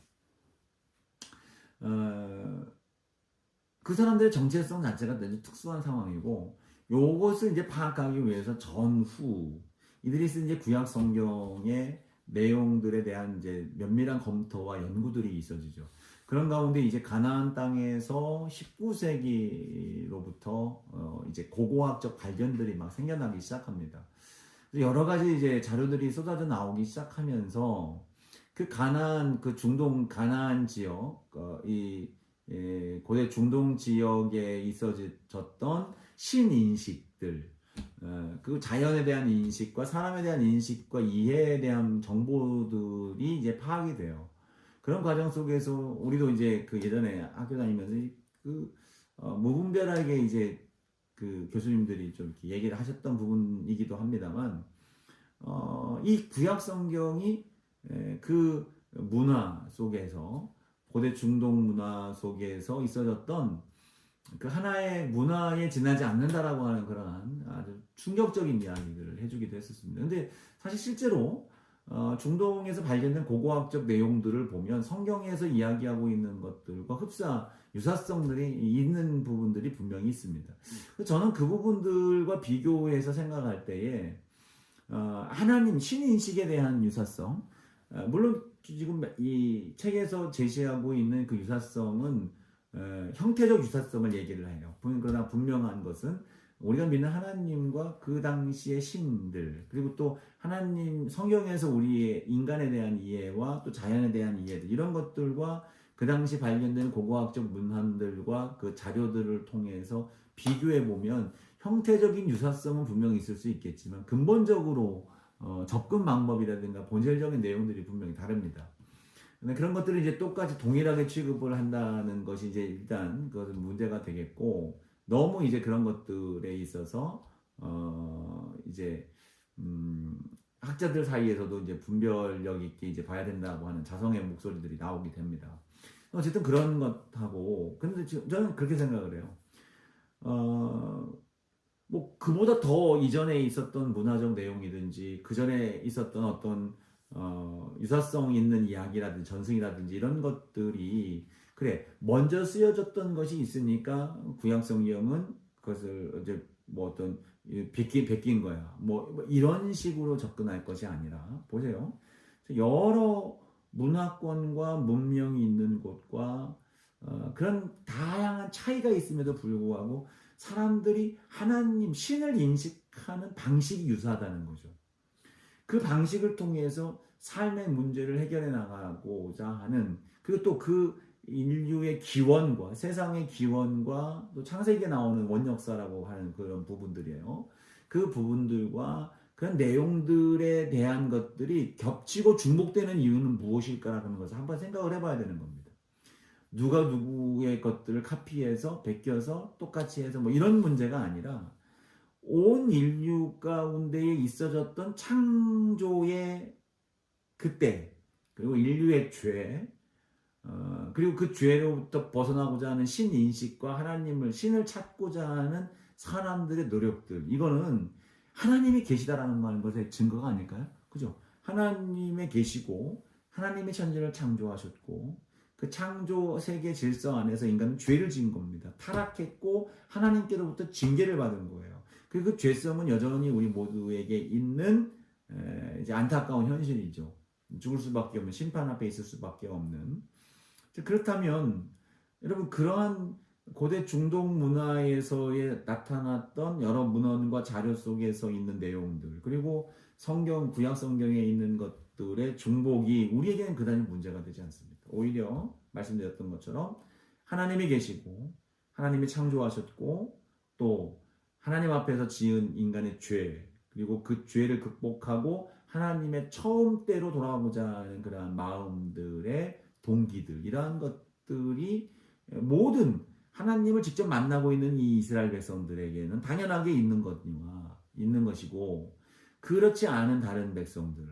그 사람들의 정체성 자체가 아주 특수한 상황이고 요것을 이제 파악하기 위해서 전후 이들이 쓴 이제 구약 성경의 내용들에 대한 이제 면밀한 검토와 연구들이 있어지죠. 그런 가운데 이제 가나안 땅에서 19세기로부터 이제 고고학적 발견들이 막 생겨나기 시작합니다. 여러 가지 이제 자료들이 쏟아져 나오기 시작하면서 그 가나안, 그 중동 가나안 지역, 고대 중동 지역에 있어졌던 신인식들, 그 자연에 대한 인식과 사람에 대한 인식과 이해에 대한 정보들이 이제 파악이 돼요. 그런 과정 속에서 우리도 이제 그 예전에 학교 다니면서 무분별하게 이제 그 교수님들이 좀 이렇게 얘기를 하셨던 부분이기도 합니다만, 이 구약 성경이 그 문화 속에서 고대 중동 문화 속에서 있어졌던 그 하나의 문화에 지나지 않는다라고 하는 그런 아주 충격적인 이야기들을 해주기도 했었습니다. 근데 사실 실제로 중동에서 발견된 고고학적 내용들을 보면 성경에서 이야기하고 있는 것들과 유사성들이 있는 부분들이 분명히 있습니다. 저는 그 부분들과 비교해서 생각할 때에 하나님 신인식에 대한 유사성, 물론 지금 이 책에서 제시하고 있는 그 유사성은 형태적 유사성을 얘기를 해요. 그러나 분명한 것은 우리가 믿는 하나님과 그 당시의 신들, 그리고 또 하나님 성경에서 우리의 인간에 대한 이해와 또 자연에 대한 이해들, 이런 것들과 그 당시 발견된 고고학적 문헌들과 그 자료들을 통해서 비교해 보면 형태적인 유사성은 분명히 있을 수 있겠지만 근본적으로 접근 방법이라든가 본질적인 내용들이 분명히 다릅니다. 그런 것들을 이제 똑같이 동일하게 취급을 한다는 것이 이제 일단 그것은 문제가 되겠고, 너무 이제 그런 것들에 있어서 이제 학자들 사이에서도 이제 분별력 있게 이제 봐야 된다고 하는 자성의 목소리들이 나오게 됩니다. 어쨌든 그런 것하고, 근데 지금 저는 그렇게 생각을 해요. 뭐 그보다 더 이전에 있었던 문화적 내용이든지 그 전에 있었던 어떤 유사성 있는 이야기라든지 전승이라든지 이런 것들이 그래 먼저 쓰여졌던 것이 있으니까 구약 성경은 그것을 이제 뭐 어떤 베낀 거야 뭐 이런 식으로 접근할 것이 아니라, 보세요, 여러 문화권과 문명이 있는 곳과 그런 다양한 차이가 있음에도 불구하고 사람들이 하나님 신을 인식하는 방식이 유사하다는 거죠. 그 방식을 통해서 삶의 문제를 해결해 나가고자 하는, 그리고 또 그 인류의 기원과 세상의 기원과 또 창세기에 나오는 원역사라고 하는 그런 부분들이에요. 그 부분들과 그런 내용들에 대한 것들이 겹치고 중복되는 이유는 무엇일까라는 것을 한번 생각을 해봐야 되는 겁니다. 누가 누구의 것들을 카피해서 베껴서 똑같이 해서 뭐 이런 문제가 아니라 온 인류 가운데에 있어졌던 창조의 그때, 그리고 인류의 죄, 그리고 그 죄로부터 벗어나고자 하는 신인식과 신을 찾고자 하는 사람들의 노력들, 이거는 하나님이 계시다라는 것의 증거가 아닐까요? 그죠? 하나님의 계시고 하나님이 천지를 창조하셨고 그 창조 세계 질서 안에서 인간은 죄를 지은 겁니다. 타락했고 하나님께로부터 징계를 받은 거예요. 그 죄성은 여전히 우리 모두에게 있는 이제 안타까운 현실이죠. 죽을 수밖에 없는, 심판 앞에 있을 수밖에 없는. 그렇다면 여러분, 그러한 고대 중동 문화에서의 나타났던 여러 문헌과 자료 속에서 있는 내용들, 그리고 성경, 구약 성경에 있는 것들의 중복이 우리에게는 그다지 문제가 되지 않습니다. 오히려 말씀드렸던 것처럼 하나님이 계시고 하나님이 창조하셨고 또 하나님 앞에서 지은 인간의 죄, 그리고 그 죄를 극복하고 하나님의 처음대로 돌아가고자 하는 그러한 마음들의 동기들, 이러한 것들이 모든 하나님을 직접 만나고 있는 이 이스라엘 백성들에게는 당연하게 있는 것이고, 그렇지 않은 다른 백성들,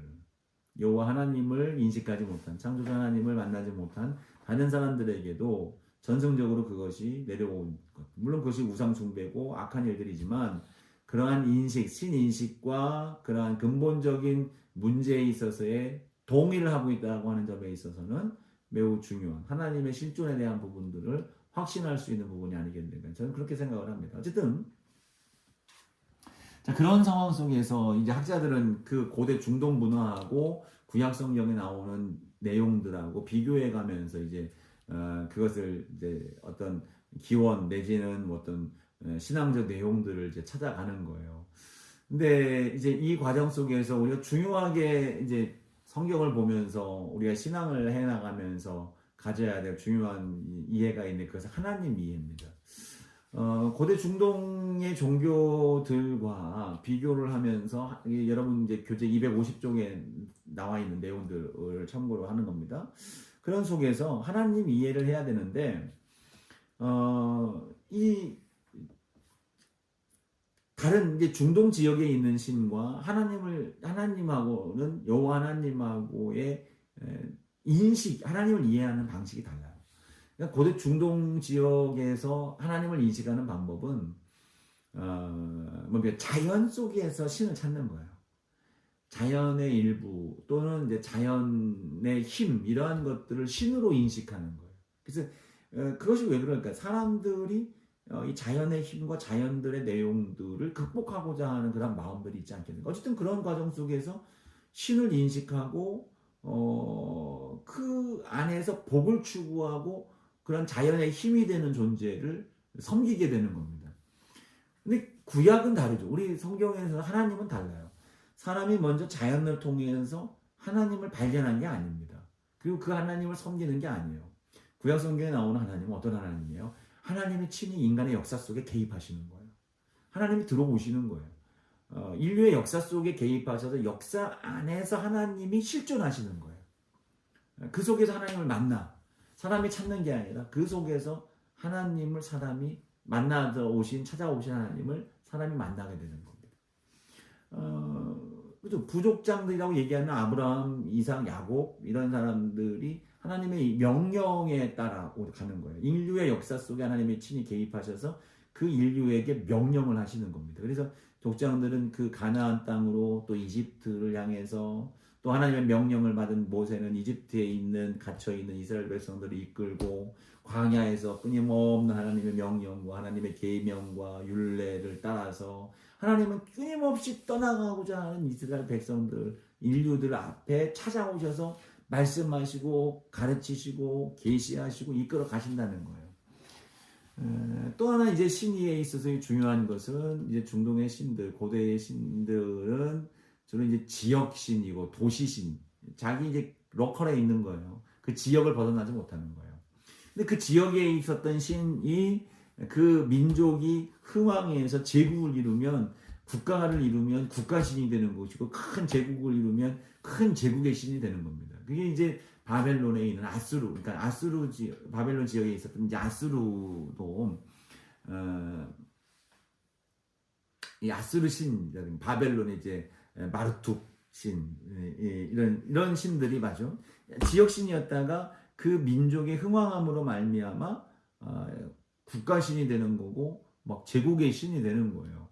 여호와 하나님을 인식하지 못한, 창조자 하나님을 만나지 못한 다른 사람들에게도 전승적으로 그것이 내려온 것. 물론 그것이 우상 숭배고 악한 일들이지만 그러한 인식, 신인식과 그러한 근본적인 문제에 있어서의 동의를 하고 있다고 하는 점에 있어서는 매우 중요한 하나님의 실존에 대한 부분들을 확신할 수 있는 부분이 아니겠는가, 저는 그렇게 생각을 합니다. 어쨌든 자, 그런 상황 속에서 이제 학자들은 그 고대 중동 문화하고 구약 성경에 나오는 내용들하고 비교해 가면서 이제 그것을 이제 어떤 기원 내지는 뭐 어떤 신앙적 내용들을 이제 찾아가는 거예요. 근데 이제 이 과정 속에서 우리가 중요하게 이제 성경을 보면서 우리가 신앙을 해 나가면서 가져야 될 중요한 이해가 있는 그것은 하나님 이해입니다. 고대 중동의 종교들과 비교를 하면서 여러분 이제 교재 250쪽에 나와 있는 내용들을 참고로 하는 겁니다. 그런 속에서 하나님 이해를 해야 되는데 이 다른 이제 중동 지역에 있는 신과 하나님하고는 여호와 하나님하고의 인식, 하나님을 이해하는 방식이 달라요. 그러니까 고대 중동 지역에서 하나님을 인식하는 방법은 자연 속에서 신을 찾는 거예요. 자연의 일부 또는 이제 자연의 힘 이러한 것들을 신으로 인식하는 거예요. 그래서 그것이 왜 그럴까? 사람들이 이 자연의 힘과 자연들의 내용들을 극복하고자 하는 그런 마음들이 있지 않겠는가? 어쨌든 그런 과정 속에서 신을 인식하고 그 안에서 복을 추구하고 그런 자연의 힘이 되는 존재를 섬기게 되는 겁니다. 근데 구약은 다르죠. 우리 성경에서 하나님은 달라요. 사람이 먼저 자연을 통해서 하나님을 발견한 게 아닙니다. 그리고 그 하나님을 섬기는 게 아니에요. 구약 성경에 나오는 하나님은 어떤 하나님이에요? 하나님이 친히 인간의 역사 속에 개입하시는 거예요. 하나님이 들어오시는 거예요. 인류의 역사 속에 개입하셔서 역사 안에서 하나님이 실존하시는 거예요. 그 속에서 하나님을 만나. 사람이 찾는 게 아니라 그 속에서 하나님을 사람이 찾아오신 하나님을 사람이 만나게 되는 겁니다. 그죠? 부족장들이라고 얘기하는 아브라함, 이삭, 야곱 이런 사람들이 하나님의 명령에 따라 가는 거예요. 인류의 역사 속에 하나님이 친히 개입하셔서 그 인류에게 명령을 하시는 겁니다. 그래서 족장들은 그 가나안 땅으로 또 이집트를 향해서 또 하나님의 명령을 받은 모세는 이집트에 갇혀 있는 이스라엘 백성들을 이끌고 광야에서 끊임없는 하나님의 명령과 하나님의 계명과 율례를 따라서 하나님은 끊임없이 떠나가고자 하는 이스라엘 백성들, 인류들 앞에 찾아오셔서 말씀하시고 가르치시고 계시하시고 이끌어 가신다는 거예요. 또 하나 이제 신의에 있어서 중요한 것은 이제 중동의 신들, 고대의 신들은 주로 이제 지역신이고 도시신, 자기 이제 로컬에 있는 거예요. 그 지역을 벗어나지 못하는 거예요. 근데 그 지역에 있었던 신이 그 민족이 흥왕해서 제국을 이루면 국가를 이루면 국가신이 되는 것이고 큰 제국을 이루면 큰 제국의 신이 되는 겁니다. 그게 이제 바벨론에 있는 아수르, 그러니까 바벨론 지역에 있었던 이제 아수르도 이 아수르 신, 바벨론의 이제 마르툭 신 이런 신들이 맞죠. 지역 신이었다가 그 민족의 흥왕함으로 말미암아 국가신이 되는 거고 막 제국의 신이 되는 거예요.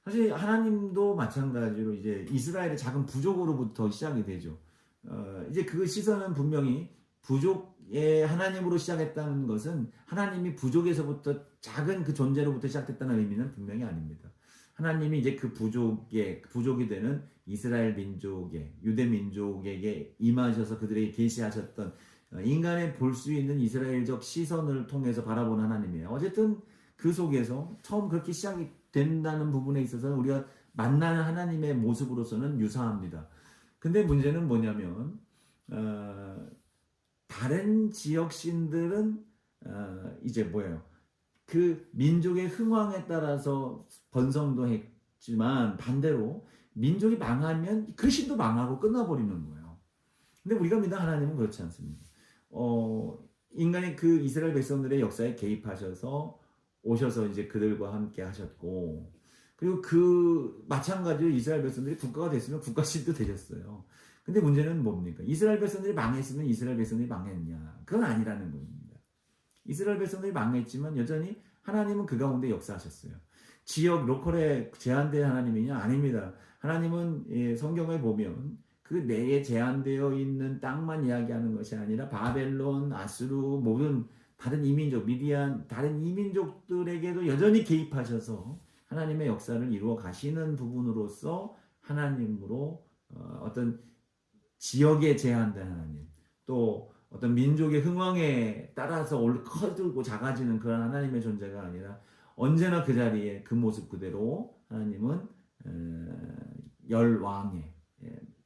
사실 하나님도 마찬가지로 이제 이스라엘의 작은 부족으로부터 시작이 되죠. 이제 그 시선은 분명히 부족의 하나님으로 시작했다는 것은 하나님이 부족에서부터 작은 그 존재로부터 시작됐다는 의미는 분명히 아닙니다. 하나님이 이제 그 부족이 되는 이스라엘 민족의 유대 민족에게 임하셔서 그들에게 계시하셨던 인간의 볼 수 있는 이스라엘적 시선을 통해서 바라보는 하나님이에요. 어쨌든 그 속에서 처음 그렇게 시작이 된다는 부분에 있어서는 우리가 만나는 하나님의 모습으로서는 유사합니다. 근데 문제는 뭐냐면 다른 지역 신들은 이제 뭐예요? 그 민족의 흥왕에 따라서 번성도 했지만 반대로 민족이 망하면 그 신도 망하고 끝나버리는 거예요. 근데 우리가 믿는 하나님은 그렇지 않습니다. 인간의 그 이스라엘 백성들의 역사에 개입하셔서 오셔서 이제 그들과 함께 하셨고, 그리고 그 마찬가지로 이스라엘 백성들이 국가가 됐으면 국가신도 되셨어요. 근데 문제는 뭡니까? 이스라엘 백성들이 망했으면 이스라엘 백성들이 망했냐? 그건 아니라는 겁니다. 이스라엘 백성들이 망했지만 여전히 하나님은 그 가운데 역사하셨어요. 지역 로컬에 제한된 하나님이냐? 아닙니다. 하나님은 성경에 보면 그 내에 제한되어 있는 땅만 이야기하는 것이 아니라 바벨론, 아수르, 모든 다른 이민족, 미디안, 다른 이민족들에게도 여전히 개입하셔서 하나님의 역사를 이루어 가시는 부분으로서 하나님으로 어떤 지역에 제한된 하나님, 또 어떤 민족의 흥황에 따라서 커들고 작아지는 그런 하나님의 존재가 아니라 언제나 그 자리에 그 모습 그대로 하나님은 열왕의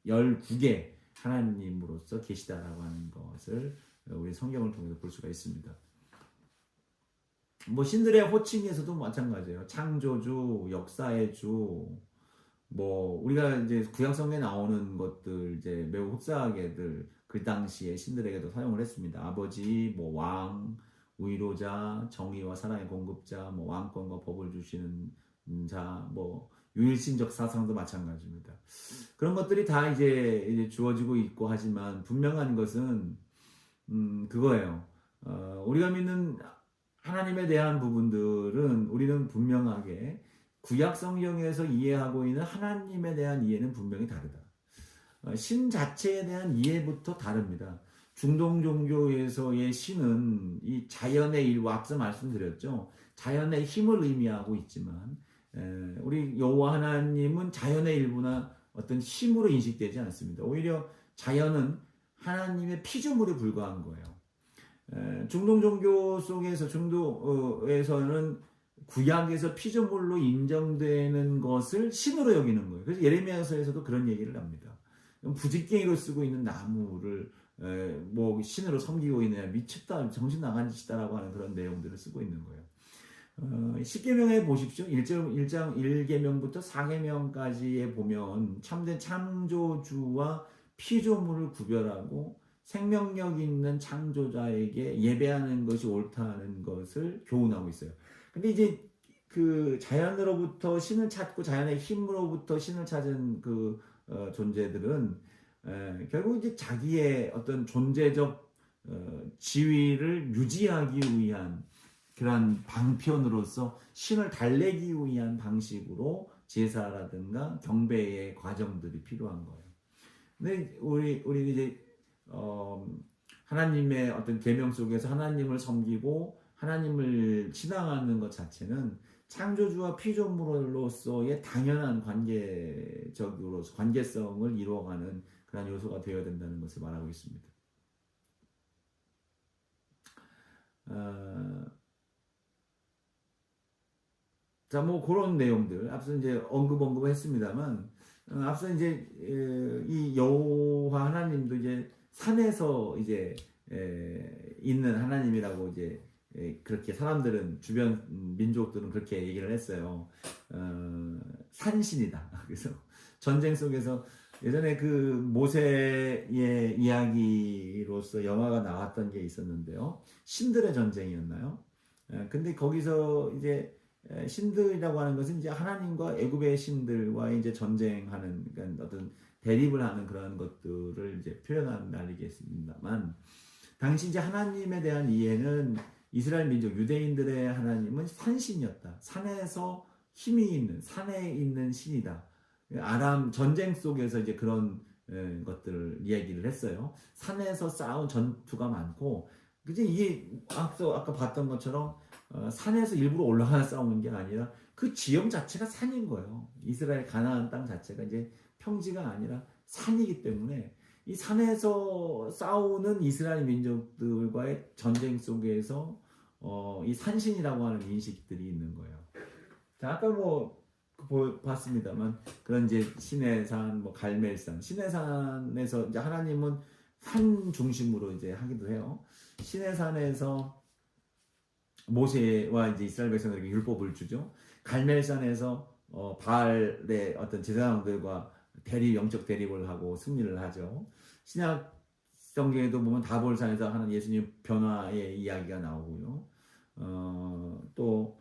19개 하나님으로서 계시다라고 하는 것을 우리 성경을 통해서 볼 수가 있습니다. 뭐 신들의 호칭에서도 마찬가지예요. 창조주, 역사의 주, 뭐 우리가 이제 구약성경에 나오는 것들 이제 매우 흡사하게들 그 당시에 신들에게도 사용을 했습니다. 아버지, 뭐 왕, 위로자, 정의와 사랑의 공급자, 뭐 왕권과 법을 주시는 자, 뭐 유일신적 사상도 마찬가지입니다. 그런 것들이 다 이제 주어지고 있고 하지만 분명한 것은 그거예요. 우리가 믿는 하나님에 대한 부분들은 우리는 분명하게 구약 성경에서 이해하고 있는 하나님에 대한 이해는 분명히 다르다. 신 자체에 대한 이해부터 다릅니다. 중동 종교에서의 신은 이 자연의 일과 앞서 말씀드렸죠. 자연의 힘을 의미하고 있지만 우리 여호와 하나님은 자연의 일부나 어떤 힘으로 인식되지 않습니다. 오히려 자연은 하나님의 피조물에 불과한 거예요. 중동 종교 속에서 중도에서는 구약에서 피조물로 인정되는 것을 신으로 여기는 거예요. 그래서 예레미야서에서도 그런 얘기를 합니다. 부직갱이로 쓰고 있는 나무를 뭐 신으로 섬기고 있느냐, 미쳤다, 정신 나간 짓이다라고 하는 그런 내용들을 쓰고 있는 거예요. 10계명에 보십시오. 1장 1계명부터 4계명까지에 보면 참된 창조주와 피조물을 구별하고 생명력 있는 창조자에게 예배하는 것이 옳다는 것을 교훈하고 있어요. 근데 이제 그 자연으로부터 신을 찾고 자연의 힘으로부터 신을 찾은 그 존재들은 결국 이제 자기의 어떤 존재적 지위를 유지하기 위한 그런 방편으로서 신을 달래기 위한 방식으로 제사라든가 경배의 과정들이 필요한 거예요. 근데 우리 이제 하나님의 어떤 계명 속에서 하나님을 섬기고 하나님을 신앙하는 것 자체는 창조주와 피조물로서의 당연한 관계성을 이루어가는 그런 요소가 되어야 된다는 것을 말하고 있습니다. 자, 뭐 그런 내용들 앞서 이제 언급했습니다만 앞서 이제 이 여호와 하나님도 이제 산에서 이제 있는 하나님이라고 이제 그렇게 사람들은 주변 민족들은 그렇게 얘기를 했어요. 산신이다. 그래서 전쟁 속에서 예전에 그 모세의 이야기로서 영화가 나왔던 게 있었는데요. 신들의 전쟁이었나요? 근데 거기서 이제 신들이라고 하는 것은 이제 하나님과 애굽의 신들과 이제 전쟁하는 그러니까 어떤 대립을 하는 그런 것들을 이제 표현한 날이겠습니다만 당시 이제 하나님에 대한 이해는 이스라엘 민족 유대인들의 하나님은 산신이었다. 산에서 힘이 있는 산에 있는 신이다. 아람 전쟁 속에서 이제 그런 것들을 이야기를 했어요. 산에서 싸운 전투가 많고 그지 이게 아까 봤던 것처럼 산에서 일부러 올라가 싸우는 게 아니라 그 지형 자체가 산인 거예요. 이스라엘 가나안 땅 자체가 이제 평지가 아니라 산이기 때문에 이 산에서 싸우는 이스라엘 민족들과의 전쟁 속에서 이 산신이라고 하는 인식들이 있는 거예요. 자, 아까 봤습니다만 그런 이제 시내산, 갈멜산, 시내산에서 이제 하나님은 산 중심으로 이제 하기도 해요. 시내산에서 모세와 이제 이스라엘 백성들에게 율법을 주죠. 갈멜산에서 바알의 어떤 제사장들과 영적 대립을 하고 승리를 하죠. 신약 성경에도 보면 다볼산에서 하는 예수님 변화의 이야기가 나오고요. 또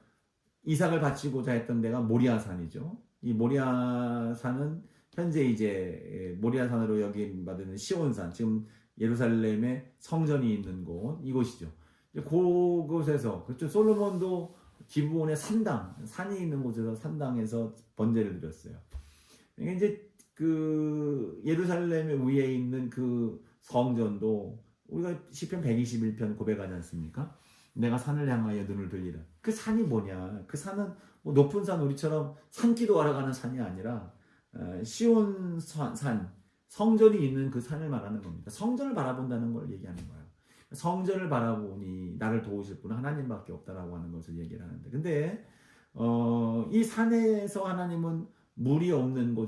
이삭을 바치고자 했던 데가 모리아산이죠. 이 모리아산은 현재 이제 모리아산으로 여김받는 시온산, 지금 예루살렘의 성전이 있는 이곳이죠. 그곳에서 그렇죠. 솔로몬도 기브온의 산이 있는 곳에서 산당에서 번제를 드렸어요. 이제 그 예루살렘의 위에 있는 그 성전도 우리가 시편 121편 고백하지 않습니까? 내가 산을 향하여 눈을 돌리라. 그 산이 뭐냐? 그 산은 뭐 높은 산 우리처럼 산기도하러 가는 산이 아니라 시온 산, 성전이 있는 그 산을 말하는 겁니다. 성전을 바라본다는 걸 얘기하는 거예요. 성전을 바라보니 나를 도우실 분은 하나님밖에 없다라고 하는 것을 얘기를 하는데, 근데 이 산에서 하나님은 물이 없는 곳에